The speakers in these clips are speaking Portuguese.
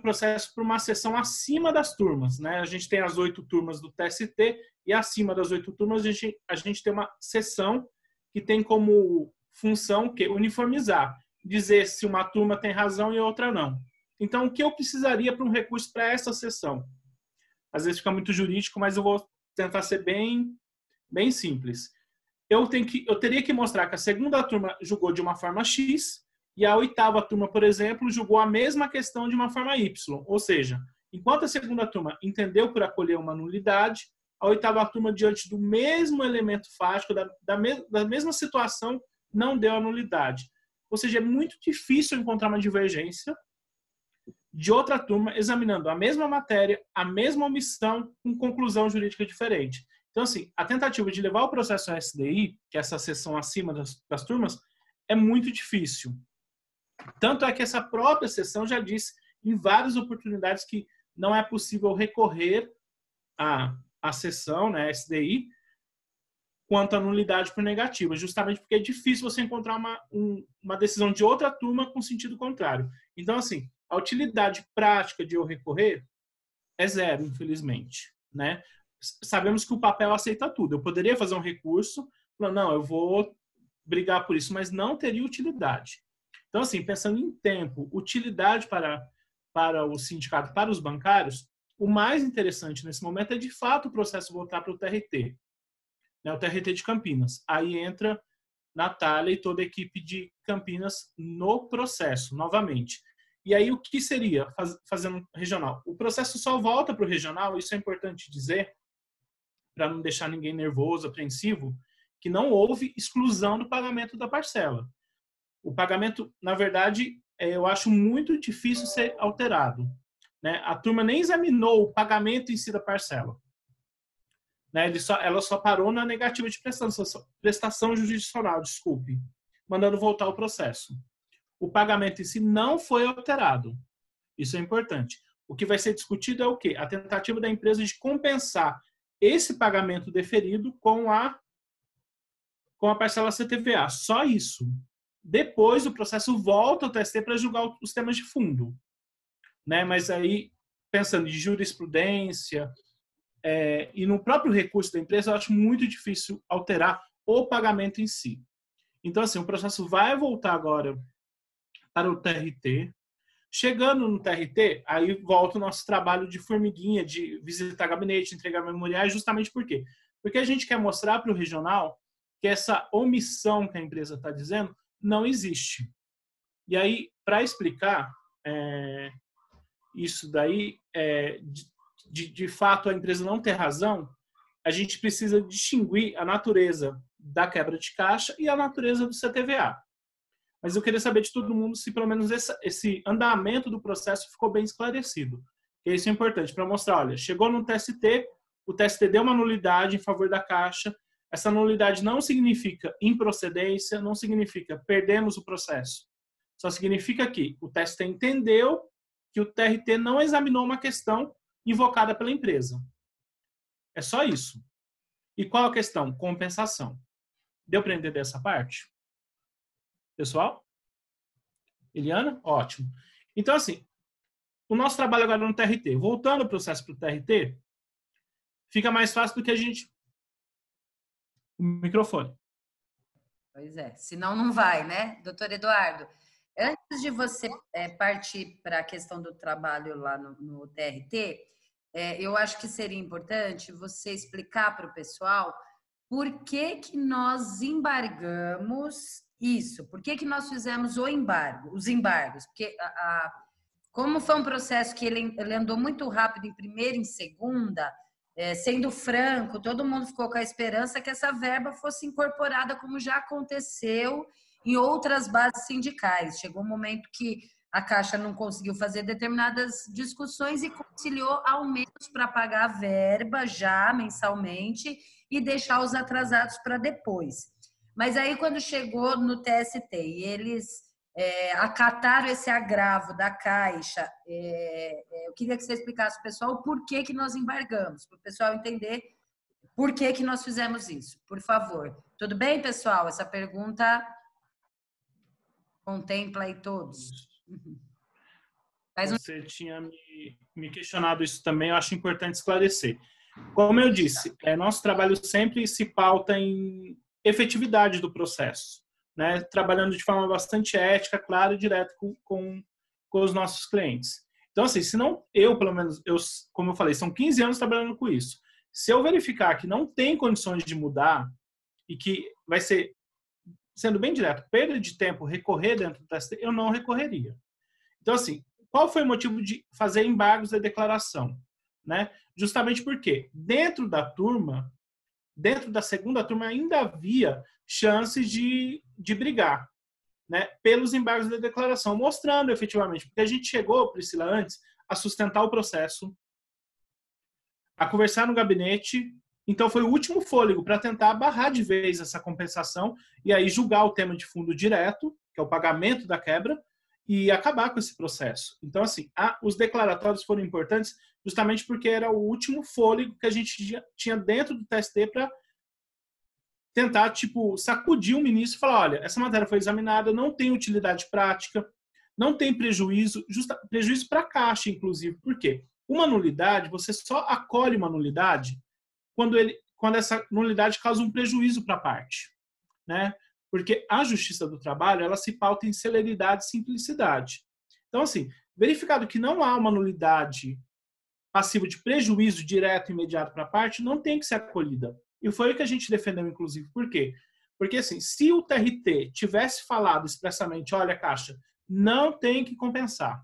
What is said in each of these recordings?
processo para uma sessão acima das turmas, né? A gente tem as 8 turmas do TST e acima das 8 turmas a gente tem uma sessão que tem como função que uniformizar, dizer se uma turma tem razão e outra não. Então, o que eu precisaria para um recurso para essa sessão? Às vezes fica muito jurídico, mas eu vou tentar ser bem simples. Eu teria que mostrar que a segunda turma julgou de uma forma X e a 8ª turma, por exemplo, julgou a mesma questão de uma forma Y. Ou seja, enquanto a segunda turma entendeu por acolher uma nulidade, a 8ª turma, diante do mesmo elemento fático, da mesma situação, não deu a nulidade. Ou seja, é muito difícil encontrar uma divergência de outra turma examinando a mesma matéria, a mesma omissão, com conclusão jurídica diferente. Então, assim, a tentativa de levar o processo ao SDI, que é essa seção acima das turmas, é muito difícil. Tanto é que essa própria seção já disse em várias oportunidades que não é possível recorrer à seção, né, SDI, quanto à nulidade por negativa, justamente porque é difícil você encontrar uma decisão de outra turma com sentido contrário. Então, assim, a utilidade prática de eu recorrer é zero, infelizmente, né? Sabemos que o papel aceita tudo. Eu poderia fazer um recurso, falando, não, eu vou brigar por isso, mas não teria utilidade. Então, assim, pensando em tempo, utilidade para o sindicato, para os bancários, o mais interessante nesse momento é, de fato, o processo voltar para o TRT, né, o TRT de Campinas. Aí entra Natália e toda a equipe de Campinas no processo, novamente. E aí, o que seria fazendo regional? O processo só volta para o regional, isso é importante dizer, para não deixar ninguém nervoso, apreensivo, que não houve exclusão do pagamento da parcela. O pagamento, na verdade, eu acho muito difícil ser alterado, né? A turma nem examinou o pagamento em si da parcela, né? Ela só parou na negativa de prestação jurisdicional, desculpe, mandando voltar o processo. O pagamento em si não foi alterado. Isso é importante. O que vai ser discutido é o quê? A tentativa da empresa de compensar esse pagamento deferido com a parcela CTVA. Só isso. Depois, o processo volta ao TST para julgar os temas de fundo, né? Mas aí, pensando em jurisprudência e no próprio recurso da empresa, eu acho muito difícil alterar o pagamento em si. Então, assim, o processo vai voltar agora para o TRT. Chegando no TRT, aí volta o nosso trabalho de formiguinha, de visitar gabinete, entregar memoriais, justamente por quê? Porque a gente quer mostrar para o regional que essa omissão que a empresa está dizendo não existe. E aí, para explicar isso daí, de fato a empresa não ter razão, a gente precisa distinguir a natureza da quebra de caixa e a natureza do CTVA. Mas eu queria saber de todo mundo se pelo menos esse andamento do processo ficou bem esclarecido. E isso é importante para mostrar, olha, chegou no TST, o TST deu uma nulidade em favor da Caixa, essa nulidade não significa improcedência, não significa perdemos o processo. Só significa que o TST entendeu que o TRT não examinou uma questão invocada pela empresa. É só isso. E qual a questão? Compensação. Deu para entender essa parte? Pessoal? Eliana? Ótimo. Então, assim, o nosso trabalho agora no TRT, voltando o processo para o TRT, fica mais fácil do que a gente... O microfone. Pois é, senão não vai, né? Doutor Eduardo, antes de você partir para a questão do trabalho lá no TRT, eu acho que seria importante você explicar para o pessoal por que nós embargamos isso, por que nós fizemos os embargos, porque como foi um processo que ele andou muito rápido em primeira e em segunda, sendo franco, todo mundo ficou com a esperança que essa verba fosse incorporada, como já aconteceu em outras bases sindicais. Chegou um momento que a Caixa não conseguiu fazer determinadas discussões e conciliou aumentos para pagar a verba já mensalmente e deixar os atrasados para depois. Mas aí, quando chegou no TST e eles acataram esse agravo da Caixa, eu queria que você explicasse para o pessoal o porquê que nós embargamos, para o pessoal entender por que nós fizemos isso, por favor. Tudo bem, pessoal? Essa pergunta contempla aí todos. Você tinha me questionado isso também, eu acho importante esclarecer. Como eu disse, nosso trabalho sempre se pauta em efetividade do processo, né? Trabalhando de forma bastante ética, clara e direta com os nossos clientes. Então, assim, se não, pelo menos, como eu falei, são 15 anos trabalhando com isso. Se eu verificar que não tem condições de mudar e que vai ser, sendo bem direto, perda de tempo recorrer dentro do TST, eu não recorreria. Então, assim, qual foi o motivo de fazer embargos da declaração? Né? Justamente porque dentro da turma, dentro da segunda turma, ainda havia chances de brigar, né? Pelos embargos da declaração, mostrando efetivamente, porque a gente chegou, Priscila, antes, a sustentar o processo, a conversar no gabinete, então foi o último fôlego para tentar barrar de vez essa compensação e aí julgar o tema de fundo direto, que é o pagamento da quebra, e acabar com esse processo. Então, assim, os declaratórios foram importantes justamente porque era o último fôlego que a gente tinha dentro do TST para tentar, tipo, sacudir o ministro e falar, olha, essa matéria foi examinada, não tem utilidade prática, não tem prejuízo, prejuízo para a Caixa, inclusive. Por quê? Uma nulidade, você só acolhe uma nulidade quando essa nulidade causa um prejuízo para a parte, né? Porque a Justiça do Trabalho, ela se pauta em celeridade e simplicidade. Então, assim, verificado que não há uma nulidade passiva de prejuízo direto e imediato para a parte, não tem que ser acolhida. E foi o que a gente defendeu, inclusive. Por quê? Porque, assim, se o TRT tivesse falado expressamente, olha, Caixa, não tem que compensar.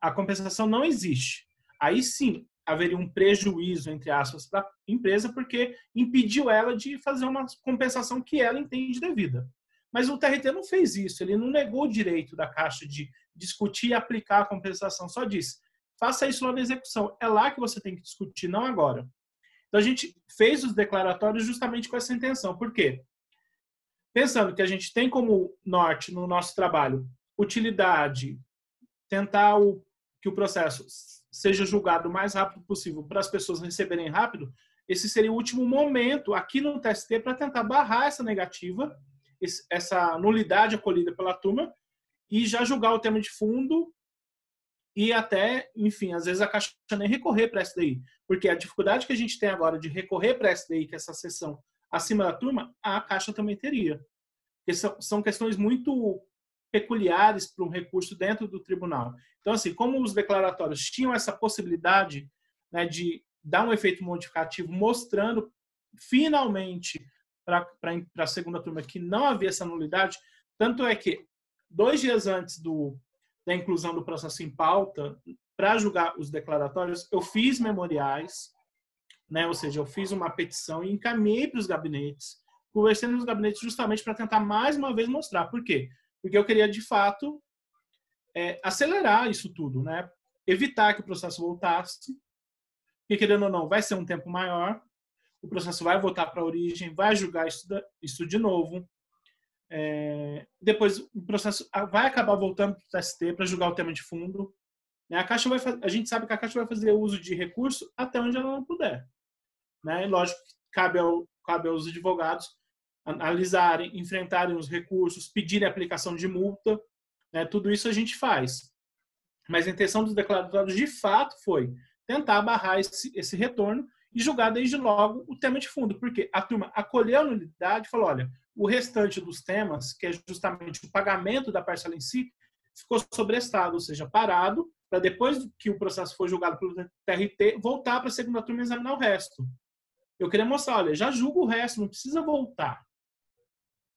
A compensação não existe. Aí, sim, haveria um prejuízo, entre aspas, para a empresa, porque impediu ela de fazer uma compensação que ela entende devida. Mas o TRT não fez isso, ele não negou o direito da Caixa de discutir e aplicar a compensação, só disse, faça isso lá na execução, é lá que você tem que discutir, não agora. Então a gente fez os declaratórios justamente com essa intenção. Por quê? Pensando que a gente tem como norte no nosso trabalho utilidade, tentar que o processo seja julgado o mais rápido possível para as pessoas receberem rápido, esse seria o último momento aqui no TST para tentar barrar essa negativa, essa nulidade acolhida pela turma e já julgar o tema de fundo e até, enfim, às vezes a Caixa nem recorrer para a SDI, porque a dificuldade que a gente tem agora de recorrer para a SDI, que é essa sessão acima da turma, a Caixa também teria. Porque são questões muito peculiares para um recurso dentro do tribunal. Então, assim, como os declaratórios tinham essa possibilidade, né, de dar um efeito modificativo, mostrando finalmente para a segunda turma que não havia essa nulidade, tanto é que 2 dias antes da inclusão do processo em pauta, para julgar os declaratórios, eu fiz memoriais, né, ou seja, eu fiz uma petição e encaminhei para os gabinetes, conversei nos gabinetes justamente para tentar mais uma vez mostrar. Por quê? Porque eu queria, de fato, acelerar isso tudo, né? Evitar que o processo voltasse, porque, querendo ou não, vai ser um tempo maior, o processo vai voltar para a origem, vai julgar isso de novo, depois o processo vai acabar voltando para o TST para julgar o tema de fundo. Né? A gente sabe que a Caixa vai fazer uso de recurso até onde ela não puder. Né? E, lógico, cabe aos advogados analisarem, enfrentarem os recursos, pedirem a aplicação de multa, né? Tudo isso a gente faz. Mas a intenção dos declaratórios, de fato, foi tentar barrar esse retorno e julgar desde logo o tema de fundo, porque a turma acolheu a nulidade e falou, olha, o restante dos temas, que é justamente o pagamento da parcela em si, ficou sobrestado, ou seja, parado, para depois que o processo for julgado pelo TRT, voltar para a segunda turma e examinar o resto. Eu queria mostrar, olha, já julgo o resto, não precisa voltar.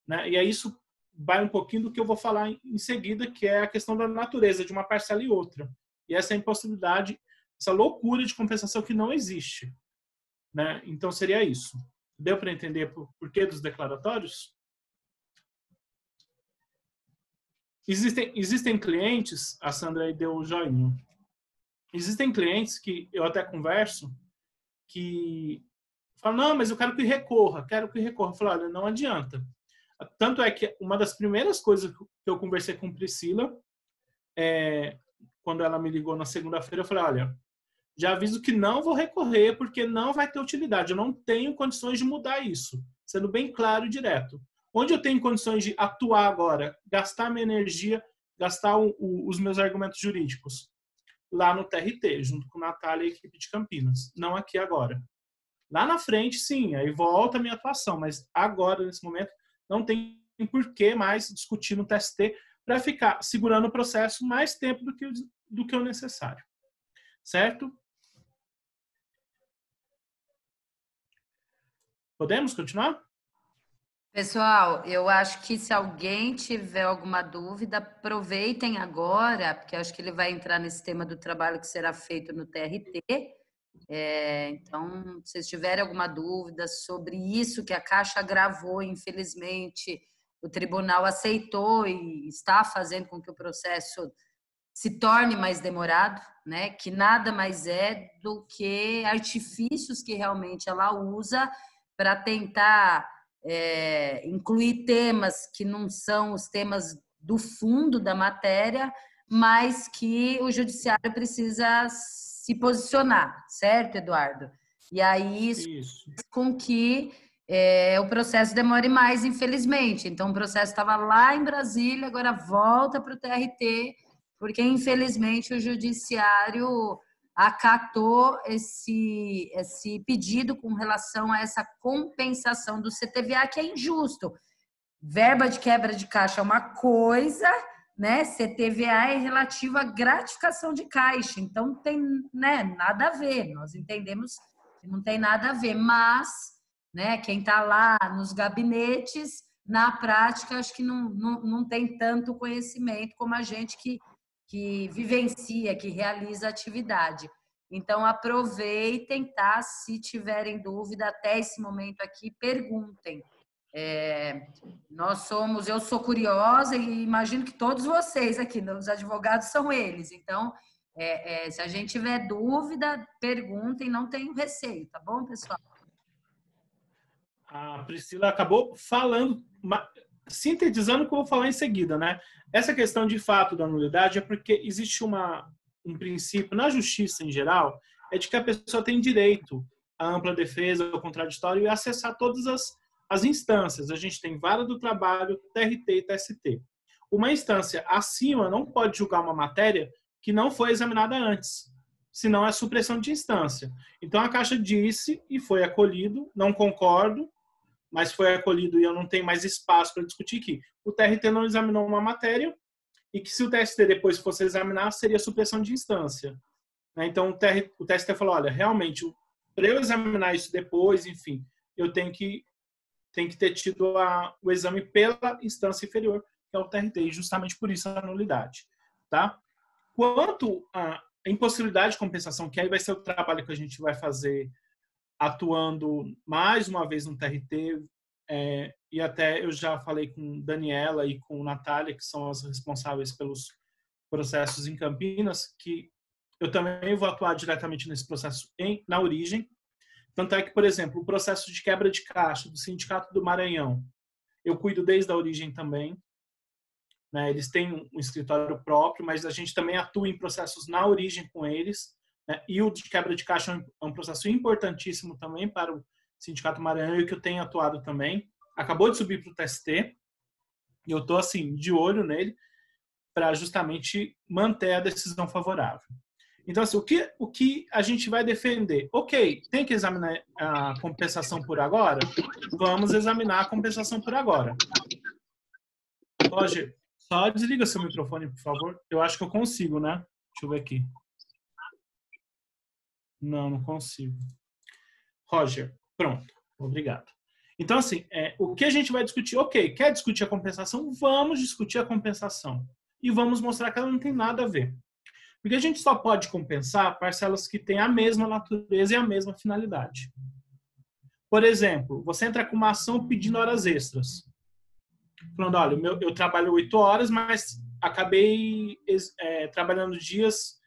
Né? E aí isso vai um pouquinho do que eu vou falar em seguida, que é a questão da natureza de uma parcela e outra. E essa impossibilidade, essa loucura de compensação que não existe. Né? Então seria isso. Deu para entender por porquê dos declaratórios? Existem clientes, a Sandra aí deu o joinha, existem clientes que eu até converso, que falam, não, mas eu quero que recorra. Eu falo, olha, não adianta. Tanto é que uma das primeiras coisas que eu conversei com Priscila, quando ela me ligou na segunda-feira, eu falei, olha, já aviso que não vou recorrer porque não vai ter utilidade. Eu não tenho condições de mudar isso. Sendo bem claro e direto. Onde eu tenho condições de atuar agora, gastar minha energia gastar os meus argumentos jurídicos lá no TRT, junto com Natália e a equipe de Campinas. Não aqui agora. Lá na frente, sim, aí volta a minha atuação, mas agora, nesse momento, não tem por que mais discutir no TST para ficar segurando o processo mais tempo do que o necessário. Certo? Podemos continuar? Pessoal, eu acho que se alguém tiver alguma dúvida, aproveitem agora, porque eu acho que ele vai entrar nesse tema do trabalho que será feito no TRT. Então, se vocês tiverem alguma dúvida sobre isso que a Caixa gravou, infelizmente, o tribunal aceitou e está fazendo com que o processo se torne mais demorado, né? Que nada mais é do que artifícios que realmente ela usa para tentar incluir temas que não são os temas do fundo da matéria, mas que o judiciário precisa se posicionar, certo, Eduardo? E aí isso faz com que o processo demore mais, infelizmente. Então, o processo estava lá em Brasília, agora volta para o TRT, porque, infelizmente, o judiciário acatou esse pedido com relação a essa compensação do CTVA, que é injusto. Verba de quebra de caixa é uma coisa, né? CTVA é relativo à gratificação de caixa, então não tem, né, nada a ver. Nós entendemos que não tem nada a ver, mas, né, quem está lá nos gabinetes, na prática, acho que não tem tanto conhecimento como a gente que vivencia, que realiza a atividade. Então, aproveitem, tá? Se tiverem dúvida, até esse momento aqui, perguntem. Eu sou curiosa e imagino que todos vocês aqui, os advogados são eles. Então, se a gente tiver dúvida, perguntem, não tenham receio, tá bom, pessoal? A Priscila acabou falando, sintetizando o que eu vou falar em seguida, né? Essa questão de fato da nulidade é porque existe um princípio na justiça em geral, é de que a pessoa tem direito à ampla defesa, ao contraditório e acessar todas as instâncias. A gente tem vara do trabalho, TRT e TST. Uma instância acima não pode julgar uma matéria que não foi examinada antes, senão é supressão de instância. Então a Caixa disse e foi acolhido, não concordo, mas foi acolhido e eu não tenho mais espaço para discutir que o TRT não examinou uma matéria e que se o TST depois fosse examinar, seria supressão de instância. Então, o TST falou, olha, realmente, para eu examinar isso depois, enfim, eu tenho que ter tido o exame pela instância inferior, que é o TRT, e justamente por isso a nulidade. Tá? Quanto à impossibilidade de compensação, que aí vai ser o trabalho que a gente vai fazer atuando mais uma vez no TRT, e até eu já falei com Daniela e com Natália, que são as responsáveis pelos processos em Campinas, que eu também vou atuar diretamente nesse processo na origem. Tanto é que, por exemplo, o processo de quebra de caixa do Sindicato do Maranhão, eu cuido desde a origem também. Né? Eles têm um escritório próprio, mas a gente também atua em processos na origem com eles. Né? E o de quebra de caixa é um processo importantíssimo também para o Sindicato Maranhão e que eu tenho atuado também. Acabou de subir para o TST e eu estou assim de olho nele para justamente manter a decisão favorável. Então, assim, o que a gente vai defender? Ok, tem que examinar a compensação por agora? Vamos examinar a compensação por agora. Roger, só desliga seu microfone, por favor. Eu acho que eu consigo, né? Deixa eu ver aqui. Não consigo. Roger, pronto. Obrigado. Então, assim, o que a gente vai discutir? Ok, quer discutir a compensação? Vamos discutir a compensação. E vamos mostrar que ela não tem nada a ver. Porque a gente só pode compensar parcelas que têm a mesma natureza e a mesma finalidade. Por exemplo, você entra com uma ação pedindo horas extras. Falando, olha, eu trabalho 8 horas, mas acabei trabalhando dias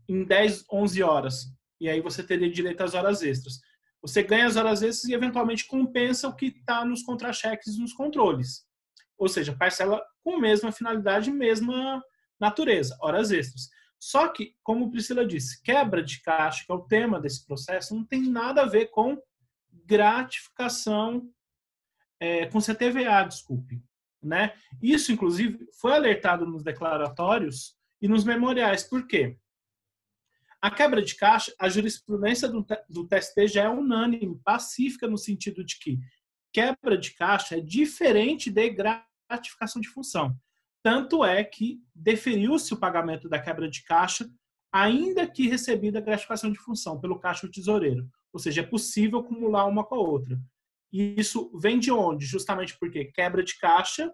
em 10, 11 horas. E aí você teria direito às horas extras. Você ganha as horas extras e eventualmente compensa o que está nos contra-cheques e nos controles. Ou seja, parcela com mesma finalidade, mesma natureza, horas extras. Só que, como Priscila disse, quebra de caixa, que é o tema desse processo, não tem nada a ver com gratificação, com CTVA, desculpe. né? Isso, inclusive, foi alertado nos declaratórios e nos memoriais. Por quê? A quebra de caixa, a jurisprudência do TST já é unânime, pacífica, no sentido de que quebra de caixa é diferente de gratificação de função. Tanto é que deferiu-se o pagamento da quebra de caixa, ainda que recebida a gratificação de função pelo caixa ou tesoureiro. Ou seja, é possível acumular uma com a outra. E isso vem de onde? Justamente porque quebra de caixa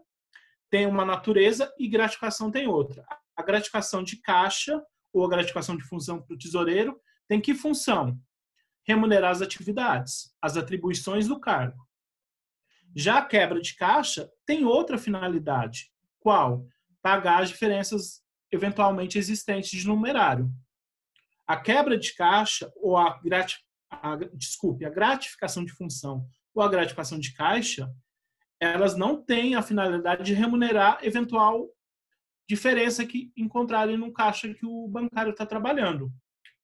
tem uma natureza e gratificação tem outra. A gratificação de caixa ou a gratificação de função para o tesoureiro tem que função? Remunerar as atividades, as atribuições do cargo. Já a quebra de caixa tem outra finalidade. Qual? Pagar as diferenças eventualmente existentes de numerário. A quebra de caixa ou a gratificação de função ou a gratificação de caixa, elas não têm a finalidade de remunerar eventual diferença que encontrarem no caixa que o bancário está trabalhando.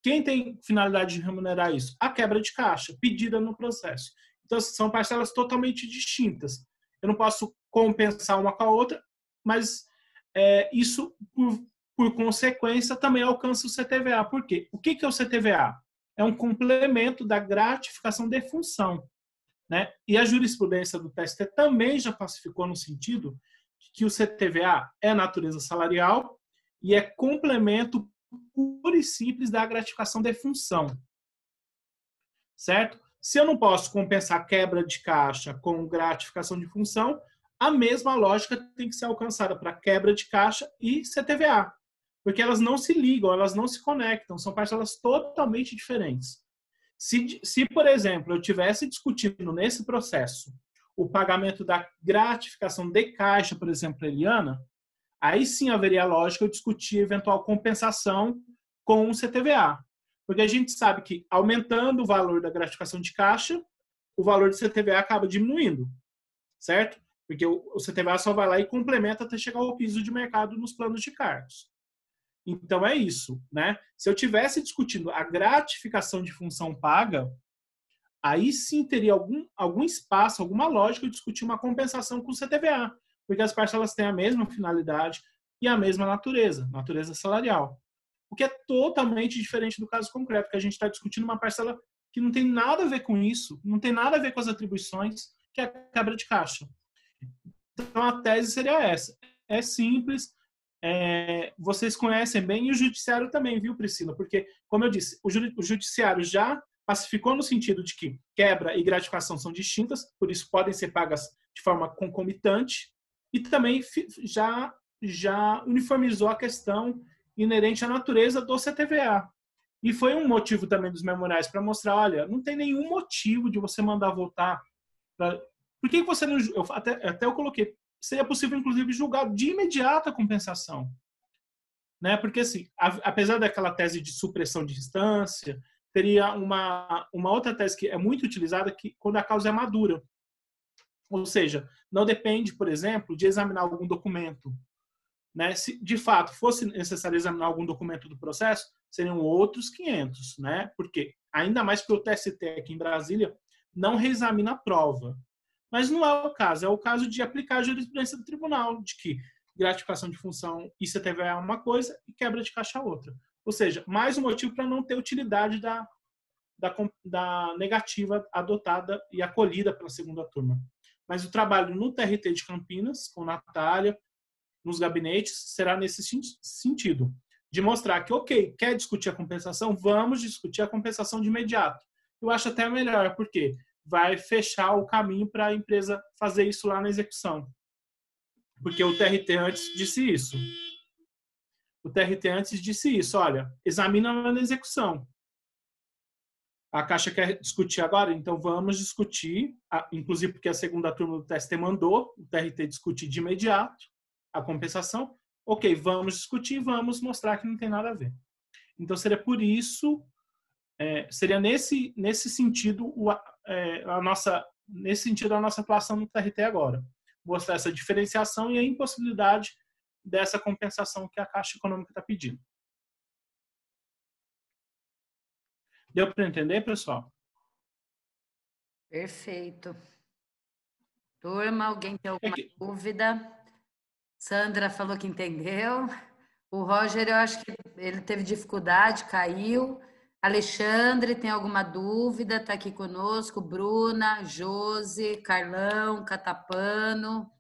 Quem tem finalidade de remunerar isso? A quebra de caixa, pedida no processo. Então, são parcelas totalmente distintas. Eu não posso compensar uma com a outra, mas isso, por consequência, também alcança o CTVA. Por quê? O que é o CTVA? É um complemento da gratificação de função, né? E a jurisprudência do TST também já pacificou no sentido que o CTVA é natureza salarial e é complemento puro e simples da gratificação de função. Certo? Se eu não posso compensar quebra de caixa com gratificação de função, a mesma lógica tem que ser alcançada para quebra de caixa e CTVA, porque elas não se ligam, elas não se conectam, são parcelas totalmente diferentes. Se, por exemplo, eu estivesse discutindo nesse processo o pagamento da gratificação de caixa, por exemplo, Eliana, aí sim haveria lógica eu discutir eventual compensação com o CTVA. Porque a gente sabe que, aumentando o valor da gratificação de caixa, o valor do CTVA acaba diminuindo, certo? Porque o CTVA só vai lá e complementa até chegar ao piso de mercado nos planos de cargos. Então, é isso, né? Se eu tivesse discutindo a gratificação de função paga, aí sim teria algum espaço, alguma lógica de discutir uma compensação com o CTVA, porque as parcelas têm a mesma finalidade e a mesma natureza salarial. O que é totalmente diferente do caso concreto, que a gente está discutindo uma parcela que não tem nada a ver com isso, não tem nada a ver com as atribuições, que é a quebra de caixa. Então, a tese seria essa. É simples, vocês conhecem bem, e o judiciário também, viu, Priscila? Porque, como eu disse, o judiciário já pacificou no sentido de que quebra e gratificação são distintas, por isso podem ser pagas de forma concomitante, e também já uniformizou a questão inerente à natureza do CTVA. E foi um motivo também dos memoriais para mostrar, olha, não tem nenhum motivo de você mandar voltar. Por que você não... Até eu coloquei, seria possível, inclusive, julgar de imediato a compensação. Né? Porque, assim, apesar daquela tese de supressão de instância, teria uma outra tese que é muito utilizada, que quando a causa é madura. Ou seja, não depende, por exemplo, de examinar algum documento. Né? Se de fato fosse necessário examinar algum documento do processo, seriam outros 500, né? Porque ainda mais que o TST aqui em Brasília não reexamina a prova. Mas não é o caso, é o caso de aplicar a jurisprudência do tribunal, de que gratificação de função e CTVA é uma coisa e quebra de caixa outra. Ou seja, mais um motivo para não ter utilidade da negativa adotada e acolhida pela segunda turma. Mas o trabalho no TRT de Campinas, com Natália, nos gabinetes, será nesse sentido, de mostrar que, ok, quer discutir a compensação? Vamos discutir a compensação de imediato. Eu acho até melhor, porque vai fechar o caminho para a empresa fazer isso lá na execução. Porque o TRT antes disse isso. O TRT antes disse isso, olha, examina lá na execução. A Caixa quer discutir agora, então vamos discutir, inclusive porque a segunda turma do TST mandou o TRT discutir de imediato a compensação. Ok, vamos discutir, vamos mostrar que não tem nada a ver. Então, seria por isso, seria nesse sentido nesse sentido a nossa atuação no TRT agora. Mostrar essa diferenciação e a impossibilidade dessa compensação que a Caixa Econômica está pedindo. Deu para entender, pessoal? Perfeito. Turma, alguém tem alguma dúvida? Sandra falou que entendeu. O Roger, eu acho que ele teve dificuldade, caiu. Alexandre, tem alguma dúvida? Está aqui conosco. Bruna, Josi, Carlão, Catapano.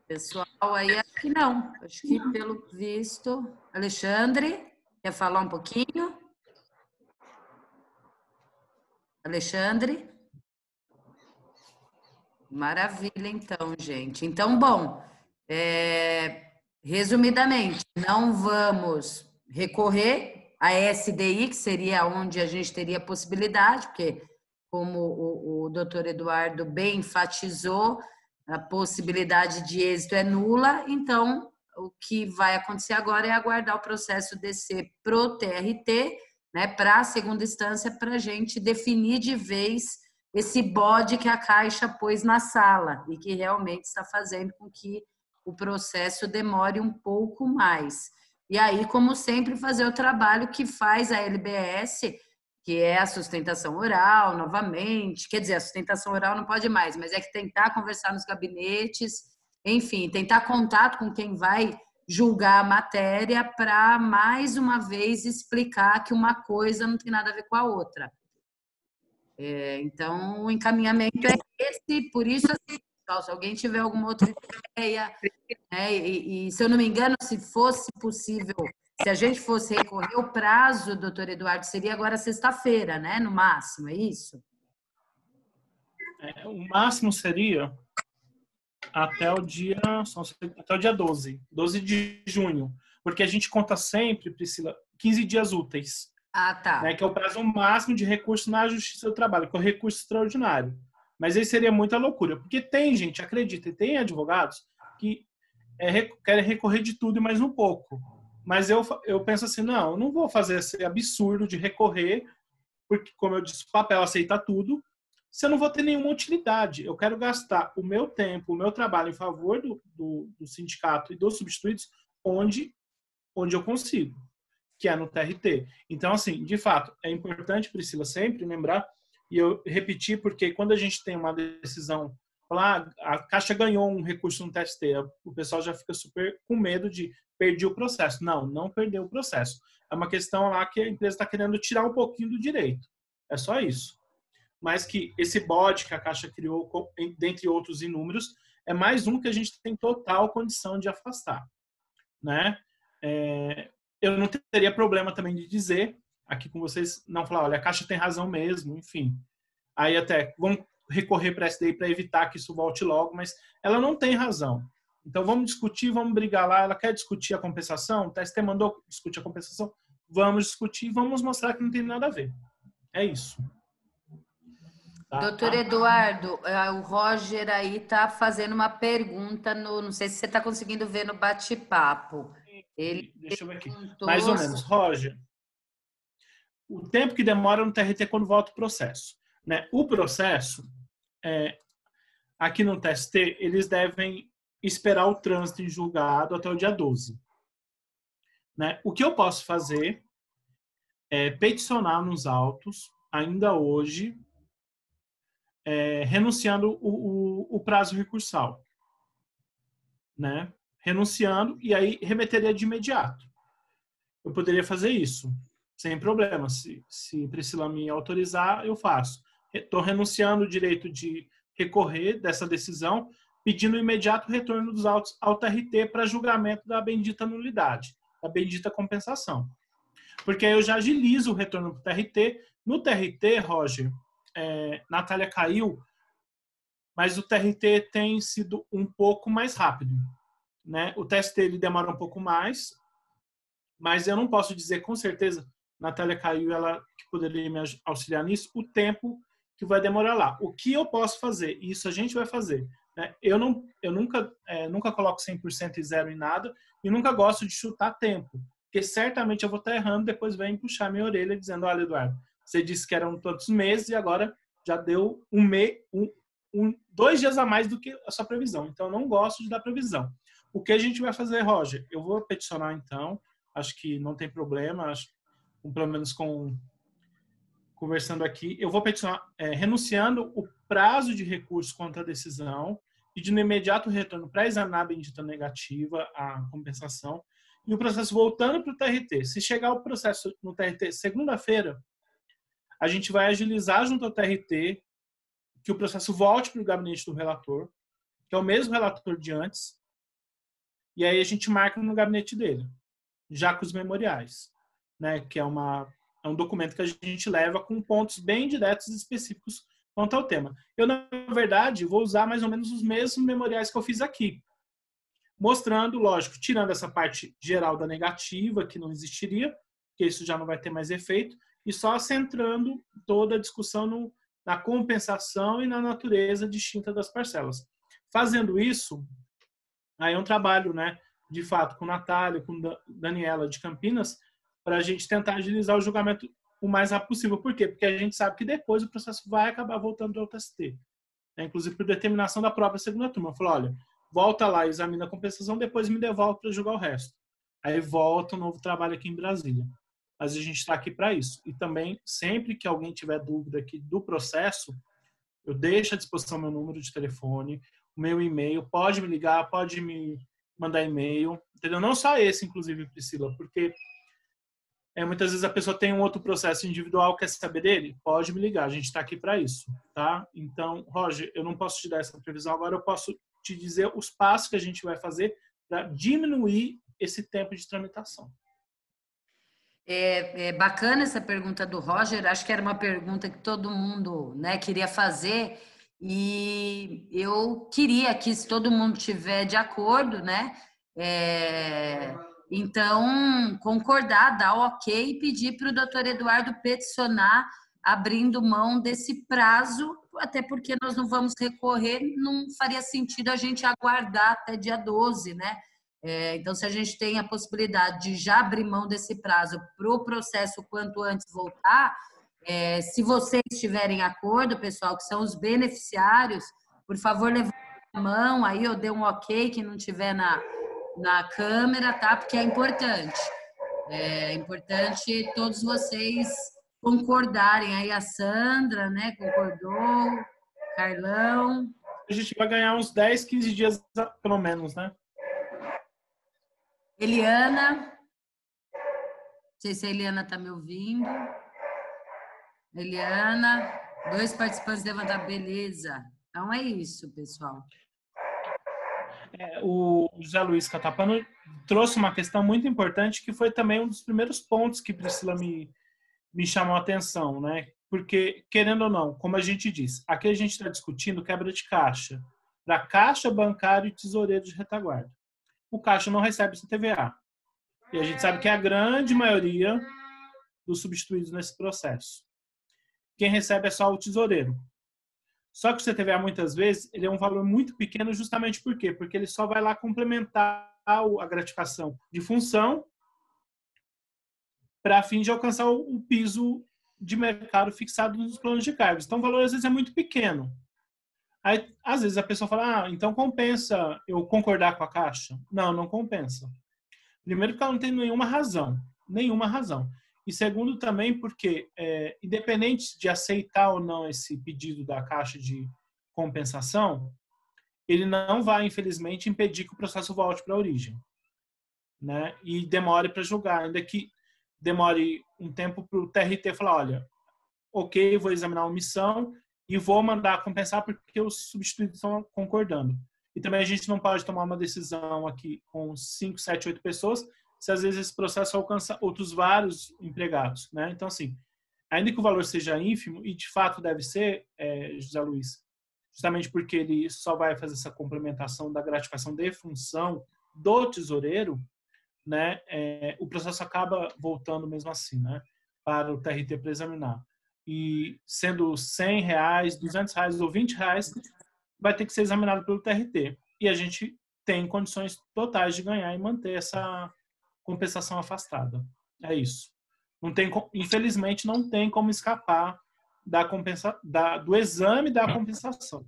Pessoal, aí acho que não. Acho que pelo visto. Alexandre, quer falar um pouquinho? Alexandre? Maravilha, então, gente. Então, bom, resumidamente, não vamos recorrer à SDI, que seria onde a gente teria possibilidade, porque, como o doutor Eduardo bem enfatizou, a possibilidade de êxito é nula, então o que vai acontecer agora é aguardar o processo descer para o TRT, né, para a segunda instância, para a gente definir de vez esse bode que a Caixa pôs na sala e que realmente está fazendo com que o processo demore um pouco mais. E aí, como sempre, fazer o trabalho que faz a LBS, que é a sustentação oral, novamente. Quer dizer, a sustentação oral não pode mais, mas é que tentar conversar nos gabinetes, enfim, tentar contato com quem vai julgar a matéria para, mais uma vez, explicar que uma coisa não tem nada a ver com a outra. Então, o encaminhamento é esse, por isso, assim, se alguém tiver alguma outra ideia, né, e se eu não me engano, se fosse possível, se a gente fosse recorrer, o prazo, doutor Eduardo, seria agora sexta-feira, né, no máximo, é isso? O máximo seria até o dia 12 de junho, porque a gente conta sempre, Priscila, 15 dias úteis. Ah, tá. Né, que é o prazo máximo de recurso na Justiça do Trabalho, que é o recurso extraordinário. Mas aí seria muita loucura, porque tem gente, acredita, tem advogados que querem recorrer de tudo e mais um pouco. Mas eu penso assim, não, eu não vou fazer esse absurdo de recorrer, porque, como eu disse, o papel aceita tudo, se eu não vou ter nenhuma utilidade. Eu quero gastar o meu tempo, o meu trabalho em favor do sindicato e dos substituídos onde eu consigo, que é no TRT. Então, assim, de fato, é importante, Priscila, sempre lembrar, e eu repetir, porque quando a gente tem uma decisão, falar, a Caixa ganhou um recurso no TST, o pessoal já fica super com medo de perder o processo. Não, não perdeu o processo. É uma questão lá que a empresa está querendo tirar um pouquinho do direito. É só isso. Mas que esse bode que a Caixa criou, dentre outros inúmeros, é mais um que a gente tem total condição de afastar, né? Eu não teria problema também de dizer aqui com vocês, não falar, olha, a Caixa tem razão mesmo, enfim. Aí até vamos recorrer para a SDI para evitar que isso volte logo, mas ela não tem razão. Então vamos discutir, vamos brigar lá, ela quer discutir a compensação, o TST mandou discutir a compensação, vamos discutir, vamos mostrar que não tem nada a ver. É isso. Tá? Doutor Eduardo, o Roger aí está fazendo uma pergunta, não sei se você está conseguindo ver no bate-papo. Deixa eu ver aqui. Mais ou menos. Roger, o tempo que demora no TRT quando volta o processo. Né? O processo, aqui no TST, eles devem esperar o trânsito em julgado até o dia 12. Né? O que eu posso fazer é peticionar nos autos, ainda hoje, renunciando o prazo recursal. Né? Renunciando, e aí remeteria de imediato. Eu poderia fazer isso, sem problema. Se Priscila me autorizar, eu faço. Estou renunciando o direito de recorrer dessa decisão, pedindo o imediato retorno dos autos ao TRT para julgamento da bendita nulidade, da bendita compensação. Porque aí eu já agilizo o retorno para o TRT. No TRT, Roger, Natália caiu, mas o TRT tem sido um pouco mais rápido. Né? O TST ele demora um pouco mais, mas eu não posso dizer com certeza, Natália caiu, ela que poderia me auxiliar nisso, o tempo que vai demorar lá. O que eu posso fazer? Isso a gente vai fazer. Né? Eu nunca coloco 100% e zero em nada e nunca gosto de chutar tempo, porque certamente eu vou estar errando, depois vem puxar minha orelha dizendo, olha, Eduardo, você disse que eram tantos meses e agora já deu 2 dias a mais do que a sua previsão. Então, eu não gosto de dar previsão. O que a gente vai fazer, Roger? Eu vou peticionar, então, acho que não tem problema, pelo menos conversando aqui, eu vou peticionar renunciando prazo de recurso contra a decisão, pedindo imediato retorno para examinar a bendita negativa, a compensação, e o processo voltando para o TRT. Se chegar o processo no TRT segunda-feira, a gente vai agilizar junto ao TRT que o processo volte para o gabinete do relator, que é o mesmo relator de antes, e aí a gente marca no gabinete dele, já com os memoriais, né, que é um documento que a gente leva com pontos bem diretos e específicos quanto ao tema. Eu, na verdade, vou usar mais ou menos os mesmos memoriais que eu fiz aqui, mostrando, lógico, tirando essa parte geral da negativa, que não existiria, porque isso já não vai ter mais efeito, e só centrando toda a discussão na compensação e na natureza distinta das parcelas. Fazendo isso, aí é um trabalho, né, de fato, com Natália, com Daniela de Campinas, para a gente tentar agilizar o julgamento o mais rápido possível. Por quê? Porque a gente sabe que depois o processo vai acabar voltando ao TST. Inclusive por determinação da própria segunda turma. Falou, olha, volta lá, examina a compensação, depois me devolve para julgar o resto. Aí volta um novo trabalho aqui em Brasília. Mas a gente está aqui para isso. E também, sempre que alguém tiver dúvida aqui do processo, eu deixo à disposição meu número de telefone, o meu e-mail, pode me ligar, pode me mandar e-mail, entendeu? Não só esse, inclusive, Priscila, porque muitas vezes a pessoa tem um outro processo individual, quer saber dele? Pode me ligar, a gente está aqui para isso, tá? Então, Roger, eu não posso te dar essa previsão agora, eu posso te dizer os passos que a gente vai fazer para diminuir esse tempo de tramitação. É bacana essa pergunta do Roger, acho que era uma pergunta que todo mundo, né, queria fazer, e eu queria que, se todo mundo estiver de acordo, né, então concordar, dar o ok e pedir para o doutor Eduardo peticionar abrindo mão desse prazo, até porque nós não vamos recorrer, não faria sentido a gente aguardar até dia 12, né? Então, se a gente tem a possibilidade de já abrir mão desse prazo para o processo quanto antes voltar, se vocês tiverem acordo, pessoal, que são os beneficiários, por favor, levante a mão, aí eu dei um ok, que não tiver na câmera, tá? Porque é importante. É importante todos vocês concordarem. Aí a Sandra, né, concordou, Carlão. A gente vai ganhar uns 10, 15 dias, pelo menos, né? Eliana, não sei se a Eliana está me ouvindo. Eliana, 2 participantes levantaram, beleza. Então é isso, pessoal. O José Luiz Catapano trouxe uma questão muito importante, que foi também um dos primeiros pontos que Priscila me chamou a atenção, né? Porque, querendo ou não, como a gente diz, aqui a gente está discutindo quebra de caixa para caixa bancário e tesoureiro de retaguarda. O caixa não recebe CTVA. E a gente sabe que é a grande maioria dos substituídos nesse processo. Quem recebe é só o tesoureiro. Só que o CTVA, muitas vezes, ele é um valor muito pequeno, justamente por quê? Porque ele só vai lá complementar a gratificação de função para fim de alcançar o piso de mercado fixado nos planos de cargos. Então, o valor, às vezes, é muito pequeno. Aí, às vezes, a pessoa fala, então compensa eu concordar com a Caixa? Não, não compensa. Primeiro, porque ela não tem nenhuma razão. Nenhuma razão. E segundo, também porque, independente de aceitar ou não esse pedido da Caixa de compensação, ele não vai, infelizmente, impedir que o processo volte para a origem, né? E demore para julgar, ainda que demore um tempo para o TRT falar, olha, ok, vou examinar a omissão e vou mandar compensar porque os substituídos estão concordando. E também a gente não pode tomar uma decisão aqui com 5, 7, 8 pessoas, se às vezes esse processo alcança outros vários empregados, né? Então, assim, ainda que o valor seja ínfimo, e de fato deve ser, José Luiz, justamente porque ele só vai fazer essa complementação da gratificação de função do tesoureiro, né? O processo acaba voltando mesmo assim, né? Para o TRT para examinar. E sendo R$100, R$200 ou R$20, vai ter que ser examinado pelo TRT. E a gente tem condições totais de ganhar e manter essa compensação afastada. É isso. Não tem, infelizmente, não tem como escapar do exame da compensação,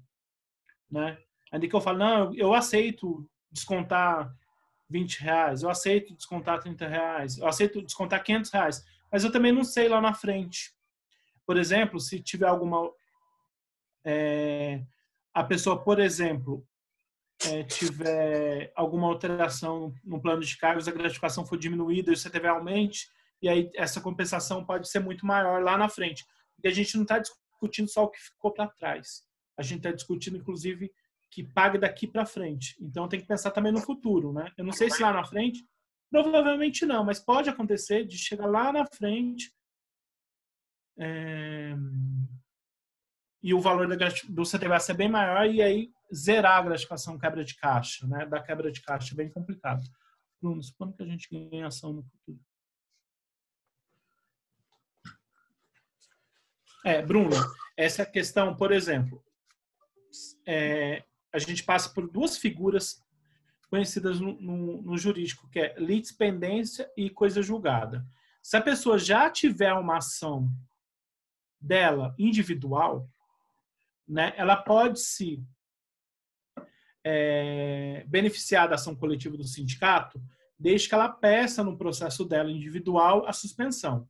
né? Ainda que eu falo, não, eu aceito descontar R$20, eu aceito descontar R$30, eu aceito descontar R$500, mas eu também não sei lá na frente. Por exemplo, se tiver alguma a pessoa, por exemplo, tiver alguma alteração no plano de cargos, a gratificação for diminuída e o CTV aumente, e aí essa compensação pode ser muito maior lá na frente. Porque a gente não está discutindo só o que ficou para trás. A gente está discutindo, inclusive, que pague daqui para frente. Então, tem que pensar também no futuro, né? Eu não sei se lá na frente, provavelmente não, mas pode acontecer de chegar lá na frente e o valor do CTV ser bem maior e aí zerar a gratificação quebra de caixa, né? Da quebra de caixa é bem complicado. Bruno, supondo que a gente ganhe ação no futuro. Bruno, essa questão, por exemplo, a gente passa por duas figuras conhecidas no jurídico, que é litispendência e coisa julgada. Se a pessoa já tiver uma ação dela individual, né, ela pode se beneficiar da ação coletiva do sindicato, desde que ela peça no processo dela individual a suspensão.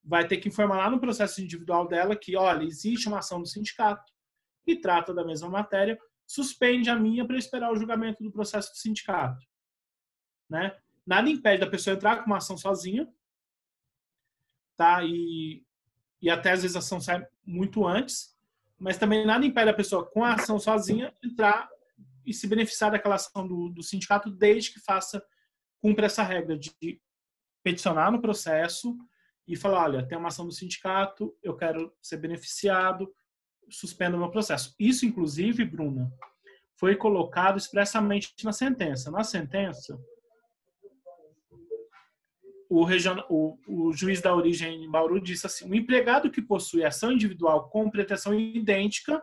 Vai ter que informar lá no processo individual dela que, olha, existe uma ação do sindicato que trata da mesma matéria, suspende a minha para esperar o julgamento do processo do sindicato. Né? Nada impede da pessoa entrar com uma ação sozinha, tá? E até às vezes a ação sai muito antes, mas também nada impede a pessoa com a ação sozinha entrar e se beneficiar daquela ação do sindicato desde que cumpra essa regra de peticionar no processo e falar, olha, tem uma ação do sindicato, eu quero ser beneficiado, suspenda o meu processo. Isso, inclusive, Bruna, foi colocado expressamente na sentença. Na sentença, o juiz da origem em Bauru disse assim, o empregado que possui ação individual com pretensão idêntica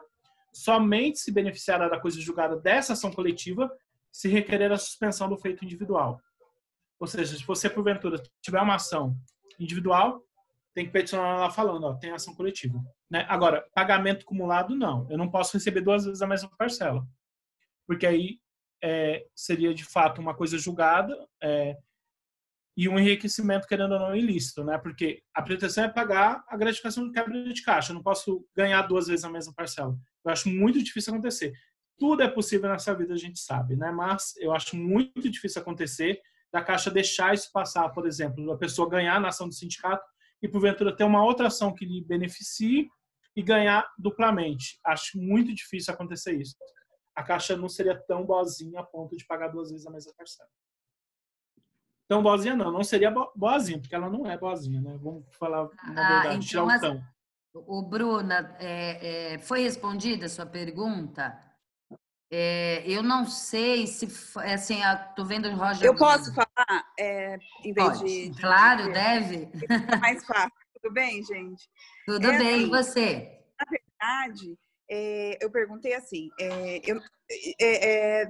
somente se beneficiará da coisa julgada dessa ação coletiva se requerer a suspensão do feito individual. Ou seja, se você, porventura, tiver uma ação individual, tem que peticionar lá falando, ó, tem ação coletiva. Né? Agora, pagamento acumulado, não. Eu não posso receber 2 vezes a mesma parcela. Porque aí seria, de fato, uma coisa julgada e um enriquecimento, querendo ou não, ilícito. Né? Porque a pretensão é pagar a gratificação de quebra de caixa. Eu não posso ganhar 2 vezes a mesma parcela. Eu acho muito difícil acontecer. Tudo é possível nessa vida, a gente sabe. Né? Mas eu acho muito difícil acontecer da Caixa deixar isso passar, por exemplo, a pessoa ganhar na ação do sindicato e, porventura, ter uma outra ação que lhe beneficie e ganhar duplamente. Acho muito difícil acontecer isso. A Caixa não seria tão boazinha a ponto de pagar 2 vezes a mesma parcela. Tão boazinha não seria boazinha, porque ela não é boazinha, né? Vamos falar na verdade, então, tirar o tão. O Bruna, foi respondida a sua pergunta? Eu não sei se, assim, estou vendo o Roger... Eu posso falar, em vez de... Claro, deve. Fica mais fácil. Tudo bem, gente? Tudo bem, e você? Na verdade, eu perguntei assim,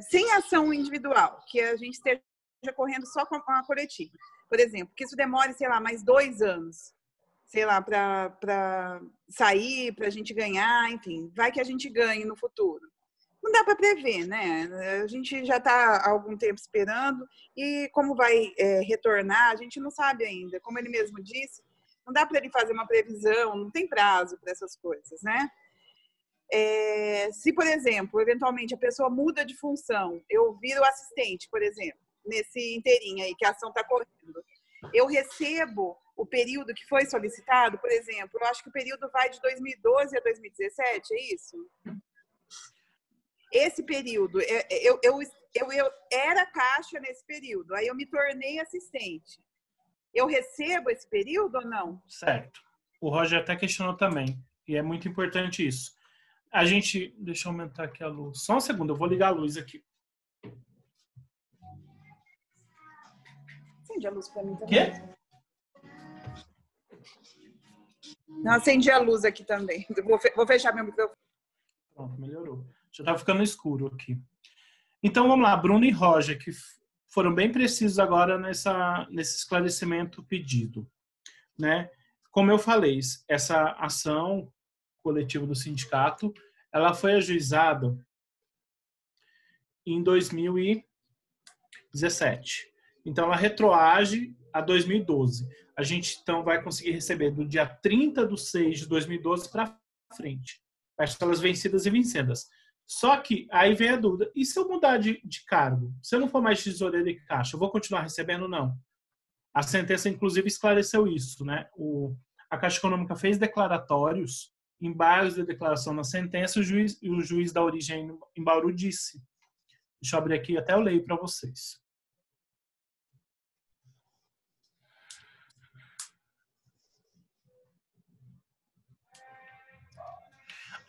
sem ação individual, que a gente esteja correndo só com a coletiva, por exemplo, que isso demore, sei lá, mais 2 anos, sei lá, para sair, para a gente ganhar, enfim, vai que a gente ganhe no futuro. Não dá para prever, né? A gente já está há algum tempo esperando e como vai retornar, a gente não sabe ainda. Como ele mesmo disse, não dá para ele fazer uma previsão, não tem prazo para essas coisas, né? Se, por exemplo, eventualmente a pessoa muda de função, eu viro assistente, por exemplo, nesse inteirinho aí que a ação está correndo, eu recebo o período que foi solicitado, por exemplo, eu acho que o período vai de 2012 a 2017, é isso? Esse período, eu era caixa nesse período, aí eu me tornei assistente. Eu recebo esse período ou não? Certo. O Roger até questionou também, e é muito importante isso. Deixa eu aumentar aqui a luz. Só um segundo, eu vou ligar a luz aqui. Acende a luz para mim também. Quê? Não, acendi a luz aqui também. Vou fechar meu microfone. Pronto, melhorou. Já está ficando escuro aqui. Então, vamos lá. Bruno e Roger, que foram bem precisos agora nesse esclarecimento pedido. Né? Como eu falei, essa ação coletiva do sindicato, ela foi ajuizada em 2017. Então, ela retroage a 2012. A gente, então, vai conseguir receber do dia 30/6/2012 para frente. parcelas vencidas e vincendas. Só que aí vem a dúvida, e se eu mudar de cargo? Se eu não for mais tesoureiro e caixa, eu vou continuar recebendo? Não. A sentença, inclusive, esclareceu isso, né? A Caixa Econômica fez declaratórios, em base da declaração na sentença, o juiz da origem em Bauru disse. Deixa eu abrir aqui, até eu leio para vocês.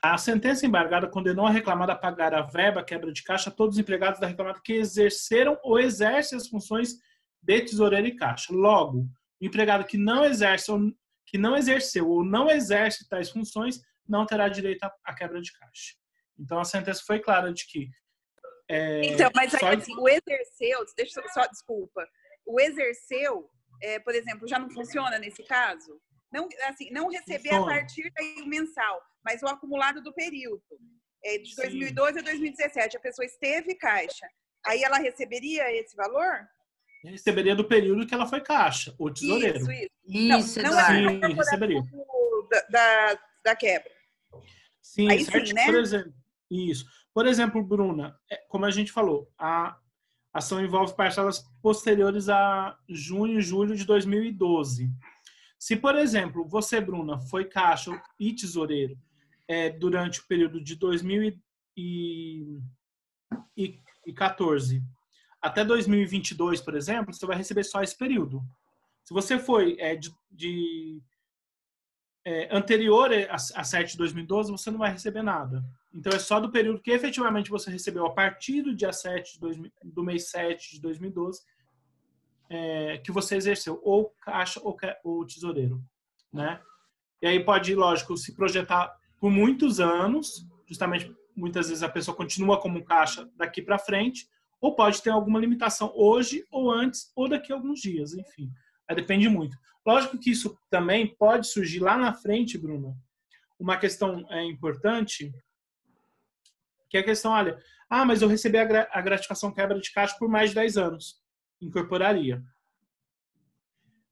A sentença embargada condenou a reclamada a pagar a verba quebra de caixa a todos os empregados da reclamada que exerceram ou exercem as funções de tesoureiro e caixa. Logo, o empregado que não exerceu ou não exerce tais funções não terá direito à quebra de caixa. Então, a sentença foi clara de que... Então, mas aí, assim, o exerceu, deixa eu só, desculpa, o exerceu, por exemplo, já não funciona nesse caso? Não, assim, não receber funciona a partir do mensal, mas o acumulado do período. De 2012 a 2017, a pessoa esteve caixa. Aí ela receberia esse valor? Receberia do período que ela foi caixa, ou tesoureiro. Isso, não é receberia. Da quebra. Sim, aí certo? Sim, né? Por exemplo, isso. Por exemplo, Bruna, como a gente falou, a ação envolve parcelas posteriores a junho e julho de 2012. Se, por exemplo, você, Bruna, foi caixa e tesoureiro durante o período de 2014 até 2022, por exemplo, você vai receber só esse período. Se você foi anterior a 7 de 2012, você não vai receber nada. Então, é só do período que efetivamente você recebeu a partir do dia 7 do mês 7 de 2012 que você exerceu, ou caixa ou tesoureiro, né? E aí pode, lógico, se projetar por muitos anos, justamente muitas vezes a pessoa continua como caixa daqui para frente, ou pode ter alguma limitação hoje, ou antes, ou daqui a alguns dias, enfim. Aí depende muito. Lógico que isso também pode surgir lá na frente, Bruno, uma questão importante, que é a questão, olha, mas eu recebi a gratificação quebra de caixa por mais de 10 anos. Incorporaria.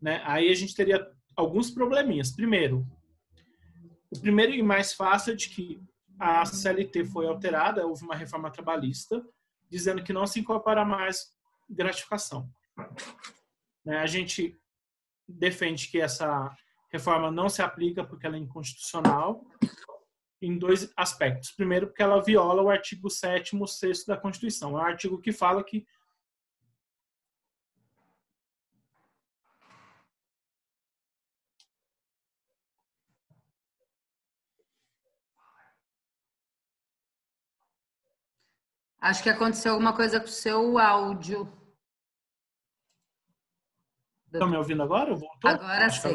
Né? Aí a gente teria alguns probleminhas. O primeiro e mais fácil é de que a CLT foi alterada, houve uma reforma trabalhista, dizendo que não se incorpora mais gratificação. Né? A gente defende que essa reforma não se aplica porque ela é inconstitucional em dois aspectos. Primeiro, porque ela viola o artigo 7º, 6º da Constituição. É um artigo que fala que acho que aconteceu alguma coisa com o seu áudio. Estão me ouvindo agora? Voltou? Agora sim.